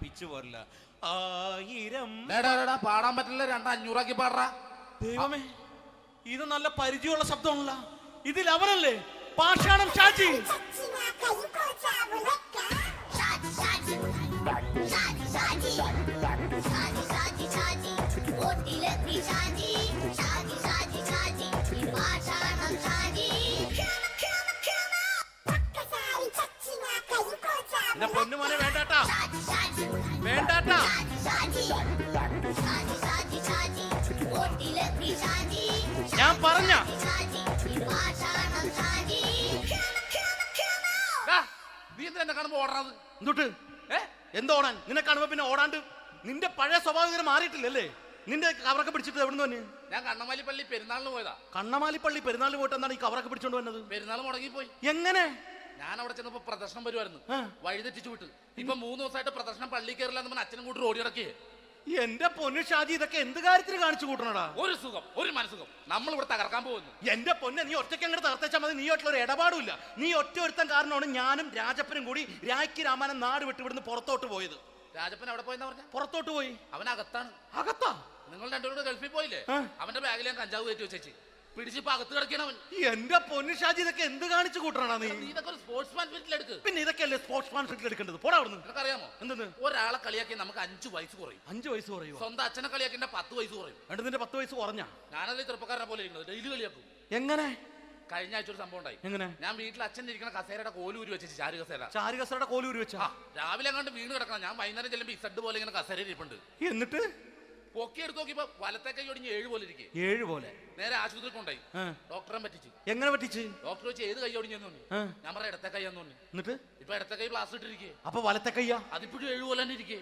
പിച്ചു പോരില്ല, 1000 പാടാൻ പറ്റില്ല, 500 പാടാ. ദൈവമേ, ഇത് നല്ല പരിചയമുള്ള ശബ്ദമാണല്ലോ. ഇതിൽ അവനല്ലേ പാഷാണം ഷാജി? പൊന്നുമോനെ വേണ്ടാട്ടാ, വേണ്ടാട്ടാ. ഞാൻ പറഞ്ഞ നീ എന്തിനാ എന്നെ കാണുമ്പോ ഓടാത്? എന്തൊട്ട് എന്തോടാൻ? നിന്നെ കാണുമ്പോ പിന്നെ ഓടാണ്ട് നിന്റെ പഴയ സ്വഭാവം ഇങ്ങനെ മാറിയിട്ടില്ലല്ലേ? നിന്റെ കവറൊക്കെ പിടിച്ചിട്ട് എവിടെ നിന്ന്? ഞാൻ കണ്ണമാലിപ്പള്ളി പെരുന്നാളിന് പോയതാ. കണ്ണമാലിപ്പള്ളി പെരുന്നാളിന് പോയിട്ട് എന്താണ് ഈ കവറൊക്കെ പിടിച്ചോണ്ട് വന്നത്? പെരുന്നാൾ മുടങ്ങിപ്പോയി. എങ്ങനെ? ഞാൻ അവിടെ ചെന്നപ്പോ പ്രദർശനം വരുമായിരുന്നു, വഴിതെറ്റിച്ചു വിട്ടു. ഇപ്പൊ 3 ദിവസമായിട്ട് പ്രദർശനം പള്ളി കയറില്ല എന്ന് പറഞ്ഞ അച്ഛനും കൂട്ടി ഓടി നടക്കേ. എന്റെ പൊന്നു ഷാജി, ഇതൊക്കെ എന്ത് കാര്യത്തിന് കാണിച്ചു കൂട്ടണടാ? ഒരു സുഖം, ഒരു മനസ്സുഖം. നമ്മൾ ഇവിടെ തകർക്കാൻ പോകുന്നു. എന്റെ പൊന്നെ, നീ ഒറ്റയ്ക്ക് അങ്ങോട്ട് തകർത്തേച്ചാൽ മതി. നീ ഒറ്റ ഒരു ഇടപാടുമില്ല. നീ ഒറ്റ ഒരുത്തൻ കാരണമാണ് ഞാനും രാജപ്പനും കൂടി രാഖി രാമായണം നാട് വിട്ട് ഇവിടുന്ന് പുറത്തോട്ട് പോയത്. രാജപ്പൻ എവിടെ പോയെന്നാ പറഞ്ഞ? പുറത്തോട്ട് പോയി. അവൻ അകത്താണ്. അകത്താ? നിങ്ങൾ രണ്ടുപേരും ഗൾഫിൽ പോയില്ലേ? അവന്റെ ബാഗിൽ ഞാൻ കഞ്ചാവ് കയറ്റി വെച്ചേച്ച് പിടിച്ചിപ്പോ അകത്ത് കിടക്കണവൻ. എന്റെ പൊന്നു ഷാജി, ഇതൊക്കെ എന്ത് കാണിച്ചു കൂട്ടണ നീ? ഇതൊക്കെ ഒരു സ്പോർട്സ്മാൻ സ്പിരിറ്റിൽ എടുക്ക്. പിന്നെ ഇതൊക്കെയല്ലേ സ്പോർട്സ്മാൻ സ്പിരിറ്റിൽ എടുക്കേണ്ടത്? പോടാ അവിടുന്ന്. നിനക്കറിയാമോ എന്തെന്ന്? ഒരാളെ കളിയാക്കി നമുക്ക് 5 വയസ്സ് കുറയും. 5 വയസ്സ് കുറയും? സ്വന്തം അച്ഛനെ കളിയാക്കി 10 വയസ്സ് കുറയും. നിന്റെ 10 വയസ്സ് കുറഞ്ഞാ? ഞാനതിൽ ചെറുപ്പക്കാരനെ പോലെ ഇരിക്കുന്നത്, ഡെയിലി കളിയാക്കും. എങ്ങനെ? കഴിഞ്ഞ ആഴ്ച ഒരു സംഭവം ഉണ്ടായി. എങ്ങനെ? ഞാൻ വീട്ടിൽ അച്ഛൻ ഇരിക്കുന്ന കസേരയുടെ കോലൂരി വെച്ചു. ചാരു കസേരയുടെ കോലൂരി വെച്ചാ? രാവിലെ അങ്ങോട്ട് വീണ് കിടക്കണം. ഞാൻ വൈകുന്നേരം ചെല്ലുമ്പോ ഇസഡ് പോലെ ഇങ്ങനെ കസേര ഇരിപ്പുണ്ട്. എന്നിട്ട് പൊക്കി എടുത്ത് നോക്കിയപ്പോ വലത്തെ കൈ ഒടിഞ്ഞ് 7 പോലെ ഇരിക്കും. 7 പോലെ? നേരെ ആശുപത്രി കൊണ്ടായി. ഡോക്ടറെ പറ്റിച്ചു. എങ്ങനെ പറ്റിച്ച്? ഡോക്ടർ വെച്ച് ഏത് കൈ ഒടിഞ്ഞെന്ന് പറഞ്ഞു. ഞാൻ പറഞ്ഞ ഇടത്തെ കൈയാന്ന് പറഞ്ഞു. എന്നിട്ട് ഇപ്പൊ ഇടത്തെ കൈ പ്ലാസ്റ്റർ ഇട്ടിരിക്കേ. അപ്പൊ വലത്തെ കൈയാ? അതിപ്പോഴും 7 പോലെ തന്നെ ഇരിക്കേ.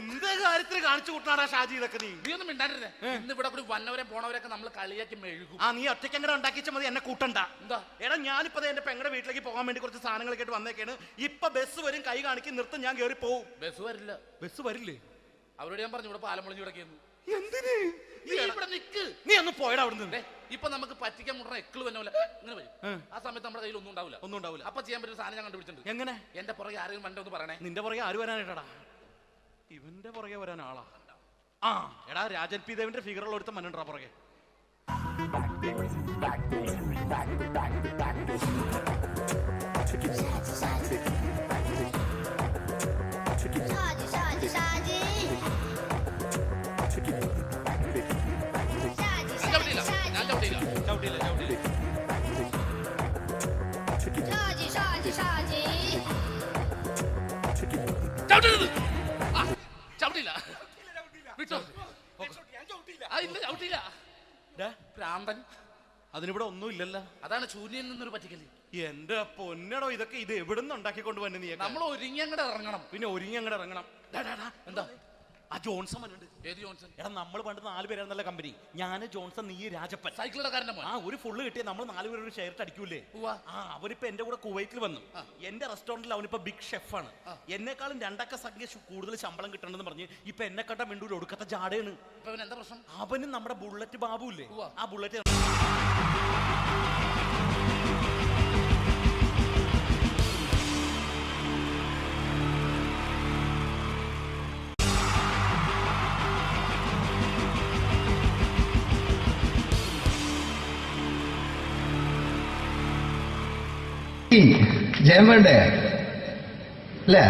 എന്ത് കാര്യത്തിന് കാണിച്ചു കൂട്ടാടാ ഷാജി ഇതൊക്കെ? നീ ഒന്നും മിണ്ടാണ്ടിരുന്നേ. ഇന്ന് ഇവിടെ കൂടി വന്നവരെ പോണവരൊക്കെ നമ്മൾ കളിയാക്കി മെഴുകും. നീ ഒറ്റയ്ക്ക് എങ്ങനെ ഉണ്ടാക്കിച്ച മതി, എന്നെ കൂട്ടണ്ട. എന്താ? എടാ, ഞാനിപ്പോ എന്റെ പെങ്ങളുടെ വീട്ടിലേക്ക് പോകാൻ വേണ്ടി കുറച്ച് സാധനങ്ങളൊക്കെ ആയിട്ട് വന്നേക്കാണ്. ഇപ്പൊ ബസ് വരും, കൈ കാണിക്കും, നിർത്തും, ഞാൻ കയറി പോവും. ബസ് വരില്ല. ബസ് വരില്ലേ? അവരോട് ഞാൻ പറഞ്ഞു ഇവിടെ പാലം പൊളിഞ്ഞു കിടക്കുന്നു. എന്തിന്? ഇവിടെ നിക്ക്. നീ ഒന്ന് പോയടാ അവിടുന്ന്. ഇപ്പൊ നമുക്ക് പറ്റിക്കാൻ മുട്ടുന്ന എക്കിള് തന്നെ ഇങ്ങനെ വരും. ആ സമയത്ത് നമ്മുടെ കയ്യിൽ ഒന്നും ഉണ്ടാവില്ല. അപ്പൊ ചെയ്യാൻ പറ്റിയ സാധനം ഞാൻ കണ്ടുപിടിച്ചിട്ടുണ്ട്. എങ്ങനെ? എന്റെ പുറകെ ആരെങ്കിലും വണ്ടി ഒന്ന് പറയണേ. നിന്റെ പുറകെ ആര് വരാനായിട്ടാ? ഇവന്റെ പുറകെ വരാൻ ആളാ? എടാ, രാജൻ പി ദേവിന്റെ ഫിഗറുള്ള ഒരുത്ത മനുണ്ടാ പുറകെ. അതിനിവിടെ ഒന്നും ഇല്ലല്ലോ. അതാണ് ശൂന്യൻ നിന്നൊരു പറ്റിക്കല്. എന്റെ പൊന്നടോ, ഇതൊക്കെ ഇത് എവിടുന്ന് ഉണ്ടാക്കിക്കൊണ്ട് വന്നു നീ? നമ്മൾ ഒരുങ്ങി അങ്ങോട്ട് ഇറങ്ങണം. പിന്നെ ഒരുങ്ങി അങ്ങോട്ട് ഇറങ്ങണം. എന്താ? ആ ജോൺസൺ ഉണ്ട്. ഏത് ജോൺസൺ? എടാ, നമ്മൾ പണ്ട് 4 പേരായിരുന്നല്ല കമ്പനി. ഞാൻ, ജോൺസൺ, നീ, രാജപ്പൻ. സൈക്കിളുകാരന്റെ മോൻ. ഒരു ഫുള്ള് കിട്ടിയ നമ്മൾ 4 പേര് ഒരു ഷെയർ അടിക്കൂലേ? അവനിപ്പോ എന്റെ കൂടെ കുവൈറ്റിൽ വന്നു. എന്റെ റെസ്റ്റോറന്റിൽ അവനിപ്പോ ബിഗ് ഷെഫാണ്. എന്നെക്കാളും 2 അക്ക സംഖ്യ കൂടുതൽ ശമ്പളം കിട്ടണമെന്ന് പറഞ്ഞ് ഇപ്പൊ എന്നെക്കാട്ട മിണ്ടൂര് ഒടുക്കത്തെ ജാടയാണ്. എന്താ പ്രശ്നം? അവനും നമ്മുടെ ബുള്ളറ്റ് ബാബു ഇല്ലേ, ആ ബുള്ളറ്റ് ജയൻ വേണ്ടേ അല്ലേ?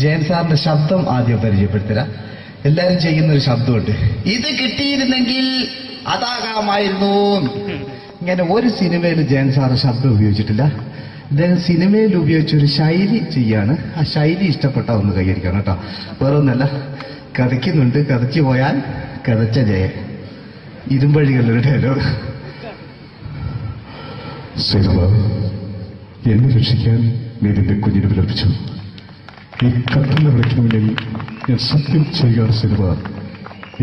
ജയൻ സാറിന്റെ ശബ്ദം ആദ്യം പരിചയപ്പെടുത്തരാ. എല്ലാരും ചെയ്യുന്ന ഒരു ശബ്ദമുണ്ട്, ഇത് കിട്ടിയിരുന്നെങ്കിൽ അതാകാമായിരുന്നു. ഇങ്ങനെ ഒരു സിനിമയിൽ ജയൻ സാറ് ശബ്ദം ഉപയോഗിച്ചിട്ടില്ല. അദ്ദേഹം സിനിമയിൽ ഉപയോഗിച്ച ഒരു ശൈലി ചെയ്യാണ്. ആ ശൈലി ഇഷ്ടപ്പെട്ട ഒന്ന് കൈകരിക്കണം കേട്ടോ. വേറെ ഒന്നല്ല, കഥയ്ക്കുന്നുണ്ട്, കഥയ്ക്ക് പോയാൽ കഥച്ച ജയ. ഇരുമ്പഴികളുടെ ഡയലോഗ്. സൈനബ, എന്നെ രക്ഷിക്കാൻ നീ നിന്റെ കുഞ്ഞിനെ വിലപിച്ചു. ഈ കത്തുന്ന വിളക്കിന് മുന്നിൽ ഞാൻ സത്യം ചെയ്യുകയാണ് സൈനബ.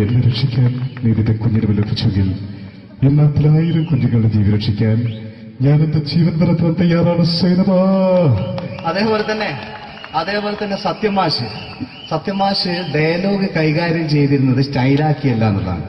എന്നെ രക്ഷിക്കാൻ നീ നിന്റെ കുഞ്ഞിനെ വിലപിച്ചെങ്കിൽ എന്നാൽ 1000 കുഞ്ഞുങ്ങളുടെ ജീവൻ രക്ഷിക്കാൻ ഞാൻ എന്റെ ജീവൻ നടത്താൻ തയ്യാറാണ് സൈനബ. അതേപോലെ തന്നെ സത്യമാഷ് ഡയലോഗ് കൈകാര്യം ചെയ്തിരുന്നത് സ്റ്റൈലാക്കിയല്ല എന്നുള്ളതാണ്.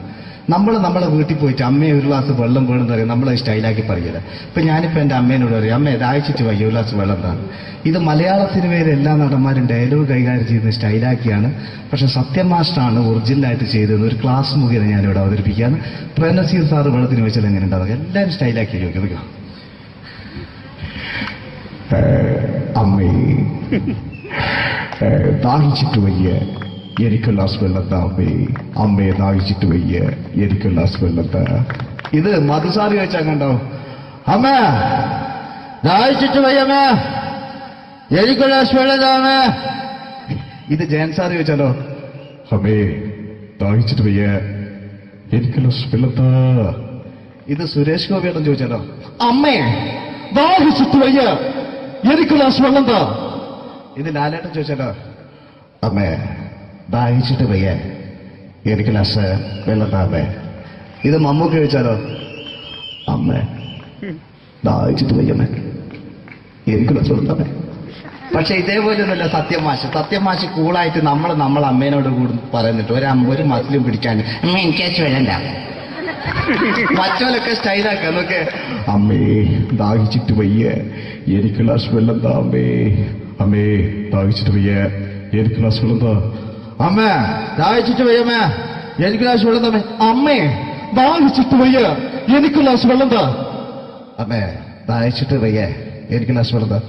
നമ്മൾ നമ്മളെ വീട്ടിൽ പോയിട്ട് അമ്മയെ ഒരു ഗ്ലാസ് വെള്ളം വേണമെന്ന് പറയും, നമ്മളത് സ്റ്റൈലാക്കി പറയില്ല. ഇപ്പൊ ഞാനിപ്പോ എന്റെ അമ്മേനോട് പറയും, അമ്മ ദാഹിച്ചിട്ട് വയ്യ ഒരു ഗ്ലാസ് വെള്ളം എന്താണ്. ഇത് മലയാള സിനിമയിലെ എല്ലാ നടന്മാരും ഡയലോഗ് കൈകാര്യം ചെയ്യുന്നത് സ്റ്റൈലാക്കിയാണ്. പക്ഷെ സത്യം മാസ്റ്ററാണ് ഒറിജിനലായിട്ട് ചെയ്തത്. ഒരു ക്ലാസ് മുഖേന ഞാനിവിടെ അവതരിപ്പിക്കുകയാണ്. പ്രേംനസീർ സാറ് വെള്ളത്തിന് വെച്ചാൽ എങ്ങനെ ഉണ്ടാവുക? എല്ലാവരും സ്റ്റൈലാക്കി ചോദിക്കുക. അമ്മേ, ദാഹിച്ചിട്ട് വയ്യ, എനിക്ക് ഗ്ലാസ് വെള്ളം താ അമ്മേ. അമ്മയെ ദാഹിച്ചിട്ട് വയ്യ, എനിക്ക് ഗ്ലാസ് വെള്ളം താ. ഇത് മധുസാറി ചോദിച്ചാൽ കണ്ടോ, അമ്മ ദാഹിച്ചിട്ട് വയ്യമ്മ, എനിക്ക് ഗ്ലാസ് വെള്ളം താ അമ്മ. ഇത് ജയൻ സാർ ചോദിച്ചാലോ, അമ്മേ ദാഹിച്ചിട്ട് വയ്യ, എനിക്ക് ഗ്ലാസ് വെള്ളം താ. ഇത് സുരേഷ് ഗോപിയോടും ചോദിച്ചാലോ, അമ്മേ ദാഹിച്ചിട്ട് വയ്യ, എനിക്ക് ഗ്ലാസ് വെള്ളം താ. ഇത് ലാലേട്ടൻ ചോദിച്ചാലോ, അമ്മേ ദാഹിച്ചിട്ട് വയ്യ, എനിക്ക് ഗ്ലാസ് വെള്ളം താ അമ്മേ. ഇത് മമ്മൂക്ക് ചോദിച്ചാലോ, അമ്മേ ദാഹിച്ചിട്ട് വയ്യമ്മേ, എനിക്ക് ഗ്ലാസ് വെള്ളം താ അമ്മേ. പക്ഷെ ഇതേപോലെ ഒന്നുമല്ല സത്യമാഷ് കൂളായിട്ട് നമ്മളെ അമ്മേനോട് കൂടി പറയുന്നിട്ട് ഒരു മസിലും പിടിക്കാൻ അമ്മ എനിക്ക് വേണ്ട. മറ്റോലൊക്കെ സ്റ്റൈലാക്കാം നോക്കെ. അമ്മേ ദാഹിച്ചിട്ട് വയ്യ, എനിക്ക് ഗ്ലാസ് വെള്ളം താ അമ്മേ. അമ്മേ ദാഹിച്ചിട്ട് വയ്യ, എനിക്ക് ഗ്ലാസ് വെള്ളം താ. അമ്മ ദാഹിച്ചിട്ട് വയ്യമ്മ, എനിക്ക് ഗ്ലാസ് വെള്ളം തമ്മേ. അമ്മേ ദാഹിച്ചിട്ട് വയ്യ, എനിക്ക് ഗ്ലാസ് വെള്ളം താ. അമ്മേ ദാഹിച്ചിട്ട് വയ്യ, എനിക്ക് ഗ്ലാസ് വെള്ളം താ.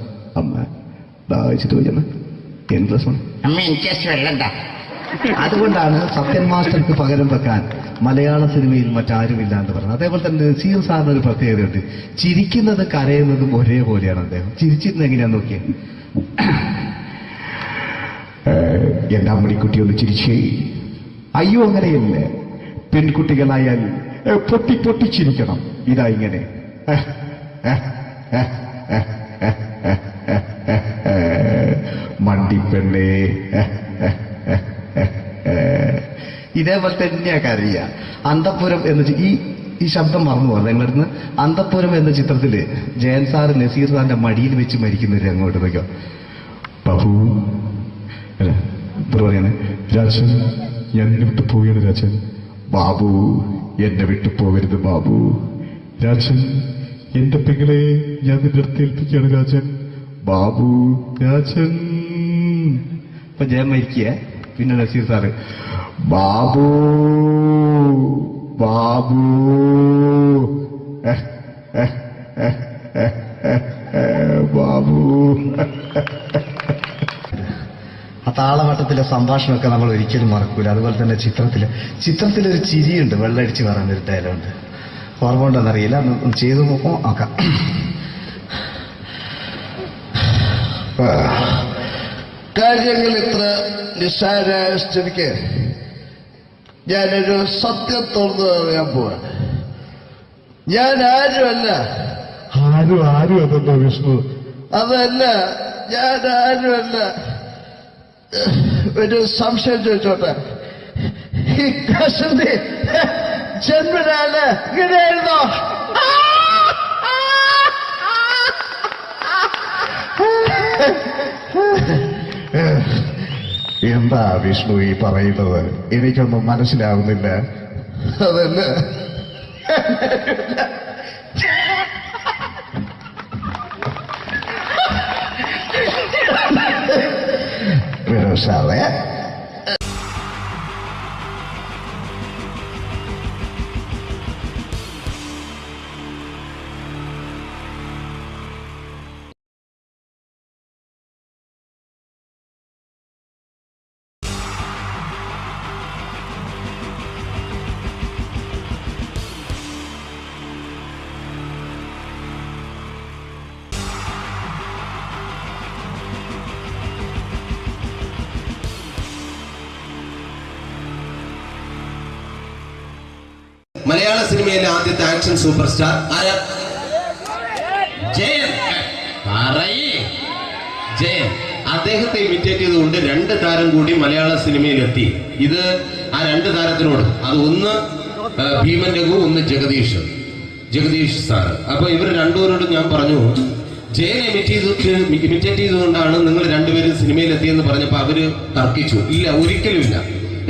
അമ്മ ദാഹിച്ചിട്ട് വയ്യമ്മ, എനിക്ക് ഗ്ലാസ് വെള്ളം. അമ്മ എനിക്ക് വെള്ളം താ. അതുകൊണ്ടാണ് സത്യൻ മാസ്റ്റർക്ക് പകരം വെക്കാൻ മലയാള സിനിമയിൽ മറ്റാരുമില്ല എന്ന് പറയുന്നത്. അതേപോലെ തന്നെ നസീർ സാറിന് ഒരു പ്രത്യേകതയുണ്ട്, ചിരിക്കുന്നത് കരയുന്നതും ഒരേപോലെയാണ് അദ്ദേഹം. ചിരിച്ചിരുന്നത് എങ്ങനെയാന്ന് നോക്കിയേ. എന്റെ അമ്മടിക്കുട്ടി ഒന്ന് ചിരിച്ചേ. അയ്യോ അങ്ങനെയല്ലേ, പെൺകുട്ടികളായാൽ പൊട്ടി പൊട്ടി ചിരിക്കണം. ഇതാ ഇങ്ങനെ മണ്ടിപ്പെണ്ണേ. ഇതേപോലെ തന്നെയാ കരയ. അന്തപ്പുരം എന്ന് ഈ ശബ്ദം മറന്നു പോകുന്നത് നിങ്ങളടുന്ന്. അന്തപ്പുരം എന്ന ചിത്രത്തില് ജയൻ സാറ് നസീർ സാറിന്റെ മടിയിൽ വെച്ച് മരിക്കുന്നവര് അങ്ങോട്ട് നോക്കോ. ബാബു എന്താ പറയാണ്, രാജൻ ഞാൻ എന്നെ വിട്ടു പോവുകയാണ് രാജൻ. ബാബു എന്നെ വിട്ടു പോകരുത് ബാബു. രാജൻ എന്റെ പെങ്ങളെ ഞാൻ നിന്റെ അടുത്ത് ഏൽപ്പിക്കുകയാണ് രാജൻ. ബാബു രാജൻ. ഇപ്പൊ ജയൻ മരിക്കുക, പിന്നെ നസീർ സാറ് ബാബു ബാബു ബാബു. ആ താളവട്ടത്തിലെ സംഭാഷണമൊക്കെ നമ്മൾ ഒരിക്കലും മറക്കൂല. അതുപോലെ തന്നെ ചിത്രത്തിലൊരു ചിരിയുണ്ട്, വെള്ളടിച്ച് പറയാൻ ഒരു ഡയലോഗ്. ഓർമ്മ ഉണ്ടെന്നറിയില്ല, ചെയ്തു നോക്കാം. കാര്യങ്ങൾ ഇത്ര നിസ്സാരമായ സ്ഥിതിക്ക് ഞാനൊരു സത്യം തുറന്നു പറയാൻ പോവാ. ഞാൻ ആരുമല്ല. ആരും അതെന്താ വിഷ്ണു? അതല്ല, ഞാൻ ആരുമല്ല. ഒരു സംശയം ചോദിച്ചോട്ടെ, ഈ കസന്തി ജന്മനാണ് ഇങ്ങനെയായിരുന്നോ? എന്താ വിഷ്ണു ഈ പറയുന്നത്? എനിക്കൊന്നും മനസ്സിലാവുന്നില്ല. അതല്ല, സാറേ മലയാള സിനിമയിലെ ആദ്യത്തെ ആക്ഷൻ സൂപ്പർ സ്റ്റാർ ആരാ? ജയൻ. ജയൻ. അദ്ദേഹത്തെ ഇമിറ്റേറ്റ് ചെയ്തുകൊണ്ട് 2 താരം കൂടി മലയാള സിനിമയിലെത്തി. ഇത് ആ 2 താരത്തിനോട്, അത് ഒന്ന് ഭീമൻ രഘു, ഒന്ന് ജഗദീഷ് സാറ്. അപ്പൊ ഇവർ രണ്ടുപേരോടും ഞാൻ പറഞ്ഞു, ജയനെ ഇമിറ്റേറ്റ് ചെയ്തുകൊണ്ടാണ് നിങ്ങൾ രണ്ടുപേരും സിനിമയിലെത്തിയെന്ന് പറഞ്ഞപ്പോൾ അവര് തർക്കിച്ചു. ഇല്ല, ഒരിക്കലും ഇല്ല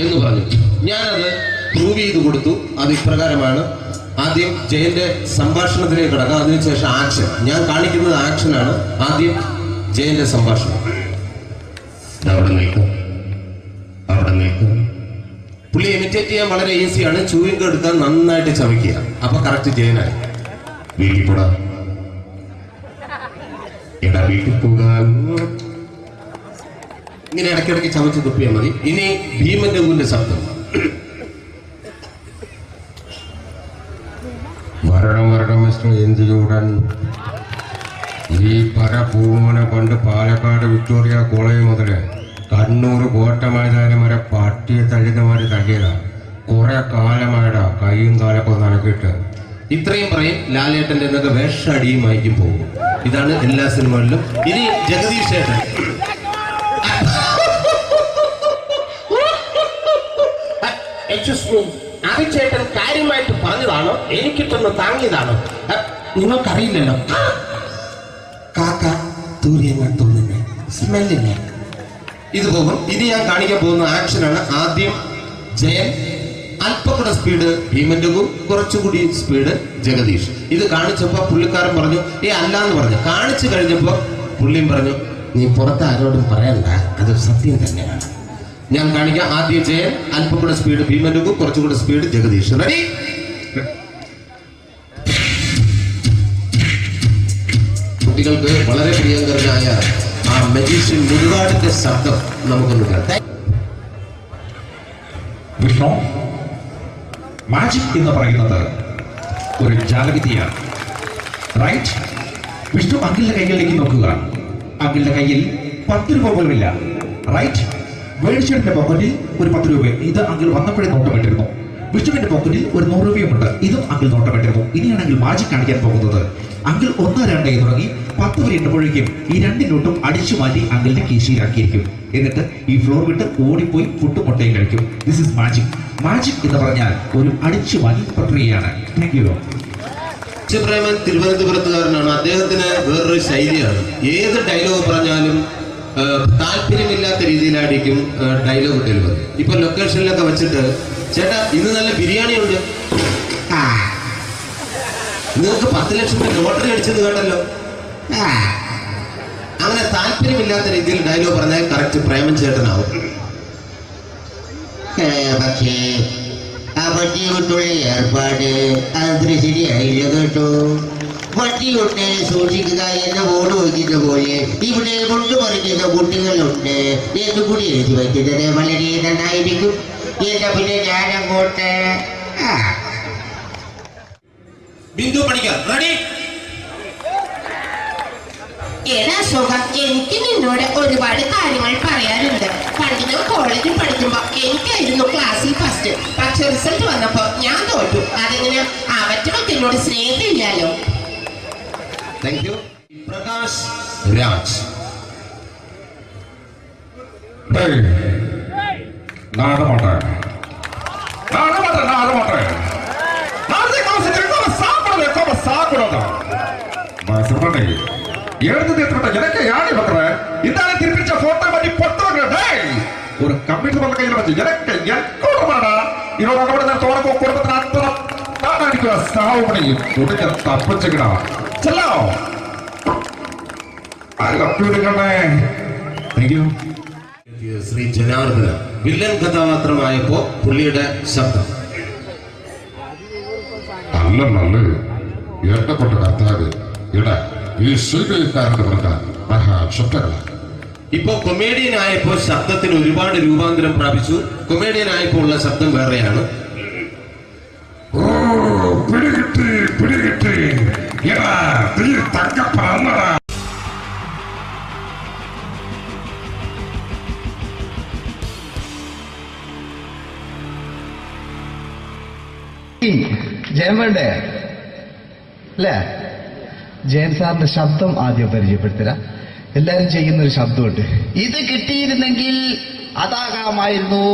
എന്ന് പറഞ്ഞു. ഞാനത് പ്രൂവ് ചെയ്ത് കൊടുത്തു. അത് ഇപ്രകാരമാണ്. ആദ്യം ജയന്റെ സംഭാഷണത്തിലേക്ക് കിടക്കാം, അതിനുശേഷം ആക്ഷൻ. ഞാൻ കാണിക്കുന്നത് ആക്ഷനാണ്. ആദ്യം ജയന്റെ സംഭാഷണം. അവിടെ നിൽക്കും. പുള്ളി ഇമിറ്റേറ്റ് ചെയ്യാൻ വളരെ ഈസിയാണ്. ചൂയിങ് എടുക്കാൻ നന്നായിട്ട് ചവയ്ക്കുക. അപ്പൊ കറക്റ്റ് ജയനായി. വീട്ടിൽ പോടാ, എടാ വീട്ടിൽ പോകാൻ. ഇങ്ങനെ ഇടയ്ക്കിടയ്ക്ക് ചവച്ച് തുപ്പിയാൽ മതി. ഇനി ഭീമൻ രഘുവിന്റെ ശബ്ദം. വരണം മിസ്റ്റർ എന്തിയൂടൻ. ഈ പരഭൂമനെ പണ്ട് പാലക്കാട് വിക്ടോറിയ കോളേജ് മുതല് കണ്ണൂർ കോട്ട മൈതാനം വരെ പട്ടിയെ തള്ളിയമാര് തള്ളിയതാ. കുറെ കാലമായടാ കൈയും കാലൊക്കെ നടക്കിയിട്ട്. ഇത്രയും പറയും. ലാലേട്ടന്റെ എന്നൊക്കെ വേഷടിയുമായിരിക്കും പോകും. ഇതാണ് എല്ലാ സിനിമകളിലും. ഇനി ജഗദീഷ് ചേട്ടൻ. ചേട്ടൻ കാര്യമായിട്ട് പറഞ്ഞതാണോ എനിക്കിട്ടൊന്ന് താങ്ങിയതാണോ? നിങ്ങൾക്കറിയില്ലല്ലോ. കാക്ക തൂരിയെന്നാ തോന്നുന്നേ, സ്മെല്ലില്ലേ? ഇത് പോകും. ഇനി ഞാൻ കാണിക്കാൻ പോകുന്ന ആക്ഷനാണ്. ആദ്യം ജയൻ, അല്പം കൂടെ സ്പീഡ് ഭീമൻ രഘു, കുറച്ചുകൂടി സ്പീഡ് ജഗദീഷ്. ഇത് കാണിച്ചപ്പോ പുള്ളിക്കാരൻ പറഞ്ഞു അല്ലാന്ന് പറഞ്ഞു. കാണിച്ചു കഴിഞ്ഞപ്പോ പുള്ളിയും പറഞ്ഞു നീ പുറത്ത് ആരോടും പറയണ്ട, അത് സത്യം തന്നെയാണ്. ഞാൻ കാണിക്കാം. ആദ്യം ജയൻ, അല്പം കൂടെ സ്പീഡ് ഭീമൻ രഘു, കുറച്ചുകൂടെ സ്പീഡ് ജഗദീഷ്. റെഡി? കുട്ടികൾക്ക് വളരെ പ്രിയങ്കരനായ ആ മജീഷ്യൻ മുരുകാടിന്റെ ശബ്ദം നമുക്കൊന്ന് കേൾക്കാം. വിഷ്ണു, മാജിക് എന്ന് പറയുന്നത് ഒരു ജാലവിദ്യയാണ്. റൈറ്റ്? വിഷ്ണു അങ്കിളിന്റെ കൈകളിലേക്ക് നോക്കുക. അങ്കിളിന്റെ കയ്യിൽ 10 രൂപ പോലുമില്ല. റൈറ്റ്? വേണിച്ചേട്ടന്റെ പോക്കറ്റിൽ ഒരു 10 രൂപ. ഇത് അങ്കിൾ വന്നപ്പോഴേ നോട്ടമിട്ടിരുന്നു. വിഷ്ണുവിന്റെ പോക്കറ്റിൽ ഒരു 100 രൂപയുമുണ്ട്. ഇതും അങ്കിൾ നോട്ടമിട്ടിരുന്നു. ഇനിയാണെങ്കിൽ മാജിക് കാണിക്കാൻ പോകുന്നത്. അങ്കിൾ 1, 2 തുടങ്ങി 10 വരെ എണ്ണുമ്പോഴേക്കും ഈ 2 നോട്ടും അടിച്ചു മാറ്റി അങ്കിളിന്റെ കീശയിലാക്കിയിരിക്കും. എന്നിട്ട് ഈ ഫ്ലോർ വിട്ട് ഓടിപ്പോയി പുട്ടും മുട്ടയും കഴിക്കും. This is magic. മാജിക് എന്ന് പറഞ്ഞാൽ ഒരു അടിച്ചു മാറ്റി പ്രക്രിയയാണ്. Thank you. പ്രേമൻ തിരുവനന്തപുരത്തുകാരനാണ്. അദ്ദേഹത്തിന് വേറൊരു ശൈലിയാണ്. ഏത് ഡയലോഗ് പറഞ്ഞാലും താല്പര്യമില്ലാത്ത രീതിയിലായിരിക്കും ഡയലോഗ് ഡെലിവറി. ഇപ്പൊ ലൊക്കേഷനിലൊക്കെ വെച്ചിട്ട് ചേട്ടാ ഇന്ന് നല്ല ബിരിയാണി ഉണ്ട്, നിങ്ങൾക്ക് 10 ലക്ഷം രൂപ ലോട്ടറി അടിച്ചെന്ന് കേട്ടല്ലോ. അങ്ങനെ താല്പര്യമില്ലാത്ത രീതിയിൽ ഡയലോഗ് പറഞ്ഞാൽ കറക്റ്റ് പ്രേമൻ ചേട്ടനാവും. പക്ഷേ ആ വട്ടിയോട്ടുള്ള ഏർപ്പാട് അത്ര ശരിയായില്ല കേട്ടോ. വട്ടിയൊട്ട് സൂക്ഷിക്കുക എന്ന ബോർഡ് വയ്ക്കുന്ന പോലെ ഇവിടെ കൊണ്ടുപറിക്കുന്ന കുട്ടികളുണ്ട് എന്ന് കൂടി എഴുതി വയ്ക്കുന്നത് വളരെ നന്നായിരിക്കും. എന്നാ പിന്നെ ഞാനങ്ങോട്ട് ബിന്ദു പണിക്കർ. റെഡി? എടാ ശോഭ, എനിക്ക് നിന്നോട് ഒരുപാട് കാര്യങ്ങൾ പറയാനുണ്ട്. പണ്ട് ഞാൻ കോളേജിൽ പഠിക്കുമ്പോ എനിക്കായിരുന്നു ക്ലാസ്സിൽ ഫസ്റ്റ്. പക്ഷെ റിസൾട്ട് വന്നപ്പോ ഞാൻ തോറ്റു. അതെങ്ങനെ അവറ്റൊക്കെ എന്നോട് സ്നേഹമില്ലല്ലോ. Thank you. പ്രകാശ് രാജ്. எனக்கு யானை பண்ற இந்த திருப்பிச்ச போட்டோ பண்ணி பொட்டுறே ஒரு கம்ப்யூட்டர் பண்ண கையில வச்சு எனக்கு என்கூடமாடா இதோட கூட நான் தோற குடும்பத்தை அற்புதம் நான் அடிக்கிற சாவு பண்ணி உடக்க தப்பிச்சுக்கடா செல்லோ I love you നിങ്ങളെ. Thank you. Sree Janardhana villain കഥാപാത്രമായപ്പോ പുള്ളിയുടെ ശബ്ദം. നല്ല നല്ല ഏർപ്പെട്ട കർത്താവ് ഇട ഈ സ്വീകരിക്കാരുടെ പ്രധാന മഹാശബ്ദങ്ങൾ. ഇപ്പോ കൊമേഡിയൻ ആയപ്പോ ശബ്ദത്തിന് ഒരുപാട് രൂപാന്തരം പ്രാപിച്ചു. കൊമേഡിയൻ ആയപ്പോ ഉള്ള ശബ്ദം വേറെയാണ്. ഓ പിടികിട്ടി തങ്കപ്പറന്നടാ. കുക്കിംഗ് ജയൻ വേണ്ടേ അല്ലേ? ജയൻ സാറിന്റെ ശബ്ദം ആദ്യം പരിചയപ്പെടുത്തരാ. എല്ലാരും ചെയ്യുന്ന ഒരു ശബ്ദമുണ്ട്, ഇത് കിട്ടിയിരുന്നെങ്കിൽ അതാകാമായിരുന്നു.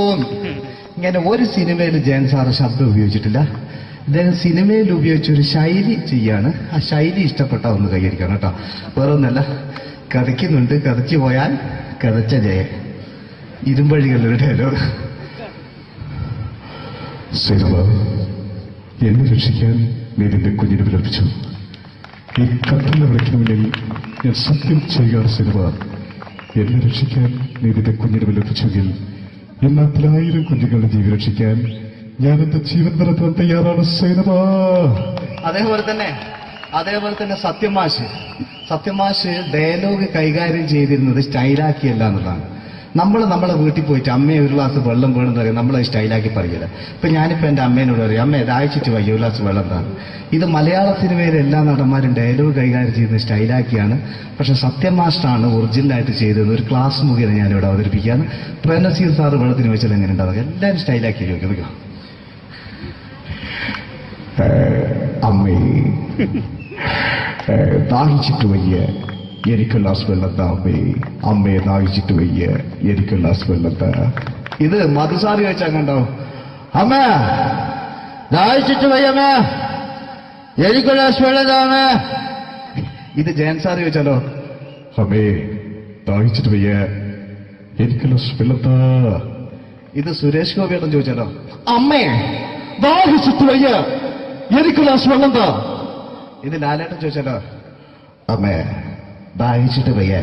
ഇങ്ങനെ ഒരു സിനിമയിൽ ജയൻ സാറ് ശബ്ദം ഉപയോഗിച്ചിട്ടില്ല. ഇദ്ദേഹം സിനിമയിൽ ഉപയോഗിച്ച ഒരു ശൈലി ചെയ്യാണ്. ആ ശൈലി ഇഷ്ടപ്പെട്ട ഒന്ന് കൈകരിക്കണം കേട്ടോ. വേറെ ഒന്നല്ല, കഥയ്ക്കുന്നുണ്ട്, കഥച്ചു പോയാൽ കഥച്ച ജയൻ. ഇരുമ്പഴികളുടെ ഡയലോഗ്. സൈനബ, എന്നെ രക്ഷിക്കാൻ നീ നിന്റെ കുഞ്ഞിനെ വിലപിച്ചു. ഈ കത്തുന്ന വിളക്കിന് മുന്നിൽ ഞാൻ സത്യം ചെയ്യുകയാണ് സൈനബ. എന്നെ രക്ഷിക്കാൻ നീ നിന്റെ കുഞ്ഞിനെ വിലപിച്ചെങ്കിൽ ഈ നാട്ടിൽ 1000 കുഞ്ഞുങ്ങളുടെ ജീവൻ രക്ഷിക്കാൻ ഞാൻ എന്റെ ജീവൻ നടത്താൻ തയ്യാറാണ് സൈനബ. അതേപോലെ തന്നെ സത്യമാഷ് ഡയലോഗ് കൈകാര്യം ചെയ്തിരുന്നത് സ്റ്റൈലാക്കിയല്ല എന്നുള്ളതാണ്. നമ്മളെ വീട്ടിൽ പോയിട്ട് അമ്മയെ ഒരു ഗ്ലാസ് വെള്ളം വേണമെന്ന് പറയും, നമ്മളത് സ്റ്റൈലാക്കി പറയില്ല. ഇപ്പൊ ഞാനിപ്പോ എന്റെ അമ്മേനോട് പറയും, അമ്മ ദാഹിച്ചിട്ട് വയ്യ ഒരു ഗ്ലാസ് വെള്ളം എന്താണ്. ഇത് മലയാള സിനിമയിലെ എല്ലാ നടന്മാരും ഡയലോഗ് കൈകാര്യം ചെയ്യുന്നത് സ്റ്റൈലാക്കിയാണ്. പക്ഷെ സത്യം മാസ്റ്ററാണ് ഒറിജിനലായിട്ട് ചെയ്തത്. ഒരു ക്ലാസ് മുഖേന ഞാനിവിടെ അവതരിപ്പിക്കുകയാണ്. പ്രേംനസീർ സാറ് വെള്ളത്തിന് വെച്ചാൽ എങ്ങനെ ഉണ്ടാവുക? എല്ലാവരും സ്റ്റൈലാക്കി ചോദിക്കുക. അമ്മേ, ദാഹിച്ചിട്ട് വയ്യ, എനിക്ക് ഗ്ലാസ് വെള്ളം താ അമ്മേ. അമ്മയെ ദാഹിച്ചിട്ട് വയ്യ, എനിക്ക് ഗ്ലാസ് വെള്ളം താ. ഇത് മധുസാറി ചോദിച്ചാൽ കണ്ടോ, അമ്മ ദാഹിച്ചിട്ട് വയ്യമ്മ, എനിക്ക് ഗ്ലാസ് വെള്ളം താ അമ്മ. ഇത് ജയൻ സാർ ചോദിച്ചാലോ, അമ്മേ ദാഹിച്ചിട്ട് വയ്യ, എനിക്ക് ഗ്ലാസ് വെള്ളം താ. ഇത് സുരേഷ് ഗോപിയേട്ടൻ ചോദിച്ചാലോ, അമ്മേ ദാഹിച്ചിട്ട് വയ്യ, എനിക്ക് ഗ്ലാസ് വെള്ളം താ. ഇത് ലാലേട്ടൻ ചോദിച്ചാലോ, അമ്മേ ദാഹിച്ചിട്ട് വയ്യ,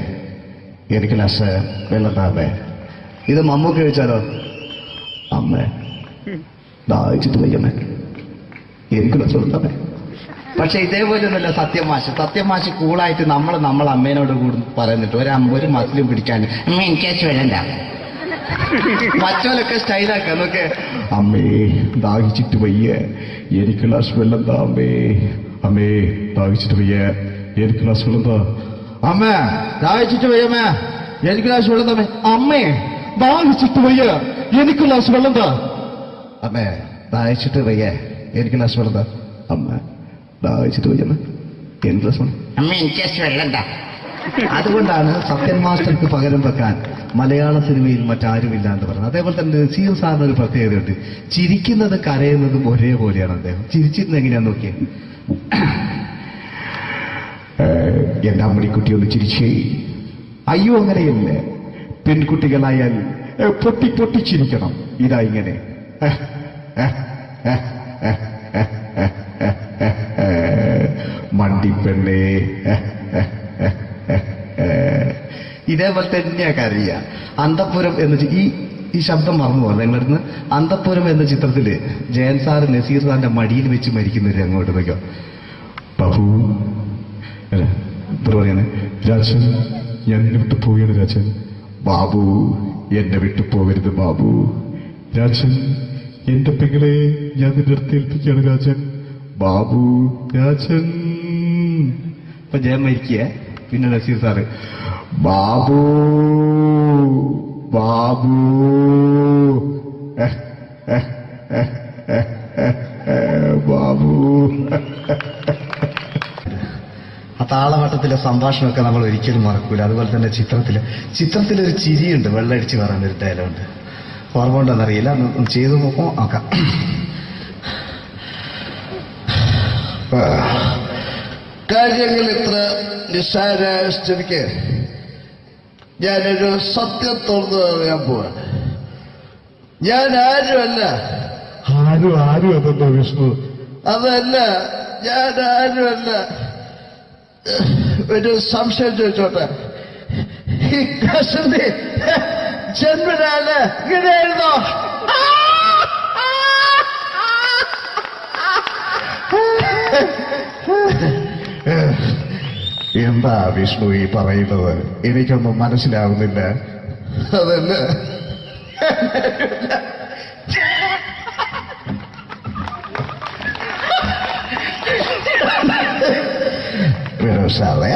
എനിക്ക് ഗ്ലാസ് വെള്ളം താ അമ്മേ. ഇത് മമ്മൂക്ക് ചോദിച്ചാലോ, അമ്മേ ദാഹിച്ചിട്ട് വയ്യമ്മേ, എനിക്ക് ഗ്ലാസ് വെള്ളം താ അമ്മേ. പക്ഷെ ഇതേപോലെ ഒന്നുമല്ല സത്യമാഷ് കൂളായിട്ട് നമ്മളെ അമ്മേനോട് കൂടി പറയുന്നിട്ട് ഒരു മസിലും പിടിക്കാൻ അമ്മ എനിക്ക് വേണ്ട. മറ്റോലൊക്കെ സ്റ്റൈലാക്കാം നോക്കെ. അമ്മേ ദാഹിച്ചിട്ട് വയ്യ, എനിക്ക് ഗ്ലാസ് വെള്ളം താ അമ്മേ. അമ്മേ ദാഹിച്ചിട്ട് വയ്യ, എനിക്ക് ഗ്ലാസ് വെള്ളം താ. അമ്മ ദാഹിച്ചിട്ട് വയ്യമ്മ, എനിക്ക് ഗ്ലാസ് വെള്ളം തമ്മേ. അമ്മേ ദാഹിച്ചിട്ട് വയ്യ, എനിക്ക് ഗ്ലാസ് വെള്ളം താ. അമ്മേ ദാഹിച്ചിട്ട് വയ്യ, എനിക്ക് ഗ്ലാസ് വെള്ളം താ. അമ്മ ദാഹിച്ചിട്ട് വയ്യമ്മ, എനിക്ക് ഗ്ലാസ് വെള്ളം. അമ്മ എനിക്ക് വെള്ളം താ. അതുകൊണ്ടാണ് സത്യൻ മാസ്റ്റർക്ക് പകരം വെക്കാൻ മലയാള സിനിമയിൽ മറ്റാരുമില്ല എന്ന് പറയുന്നത്. അതേപോലെ തന്നെ നസീർ സാറിന് ഒരു പ്രത്യേകതയുണ്ട്, ചിരിക്കുന്നത് കരയുന്നതും ഒരേപോലെയാണ് അദ്ദേഹം. ചിരിച്ചിരുന്നത് എങ്ങനെയാന്ന് നോക്കിയേ. എന്റെ അമ്മണിക്കുട്ടി ഒന്ന് ചിരിച്ചേ. അയ്യോ അങ്ങനെയല്ലേ, പെൺകുട്ടികളായാൽ പൊട്ടി ചിരിക്കണം. ഇതാ ഇങ്ങനെ മണ്ടിപ്പെണ്ണേ. ഇതേപോലെ തന്നെയാ കരയ. അന്തപ്പുരം എന്ന് ഈ ശബ്ദം മറന്നു പോകുന്നത് നിങ്ങളടുന്ന്. അന്തപ്പുരം എന്ന ചിത്രത്തില് ജയൻ സാറ് നസീർ സാറിന്റെ മടിയിൽ വെച്ച് മരിക്കുന്നവര് അങ്ങോട്ട് നോക്കോ. ബാബു അല്ല എന്താ പറയാണ്, രാജൻ ഞാൻ എന്നെ വിട്ടു പോവുകയാണ് രാജൻ. ബാബു എന്നെ വിട്ടു പോകരുത് ബാബു. രാജൻ എന്റെ പെങ്ങളെ ഞാൻ നിന്റെ അടുത്ത് ഏൽപ്പിക്കുകയാണ് രാജൻ. ബാബു രാജൻ. ഇപ്പൊ ജയൻ മരിക്കുക, പിന്നെ നസീർ സാറ് ബാബു ബാബു ബാബു. ആ താളവട്ടത്തിലെ സംഭാഷണമൊക്കെ നമ്മൾ ഒരിക്കലും മറക്കൂല. അതുപോലെ തന്നെ ചിത്രത്തിലൊരു ചിരിയുണ്ട്, വെള്ളടിച്ച് പറയാൻ ഒരു ഡയലോഗുണ്ട്. ഓർമ്മ ഉണ്ടെന്നറിയില്ല, ചെയ്തു നോക്കാം. കാര്യങ്ങൾ ഇത്ര നിസ്സാരമായ സ്ഥിതിക്ക് ഞാനൊരു സത്യം തുറന്നു പറയാൻ പോവാ. ഞാൻ ആരുമല്ല. ആരും അതല്ല വിഷ്ണു. അതല്ല, ഞാൻ ആരുമല്ല. ഒരു സംശയം ചോദിച്ചോട്ടെ, ഈ കസന്തി ജന്മനാണ് ഇങ്ങനെയായിരുന്നോ? എന്താ വിഷ്ണു ഈ പറയുന്നത്? എനിക്കൊന്നും മനസ്സിലാവുന്നില്ല. അതല്ല, സാറേ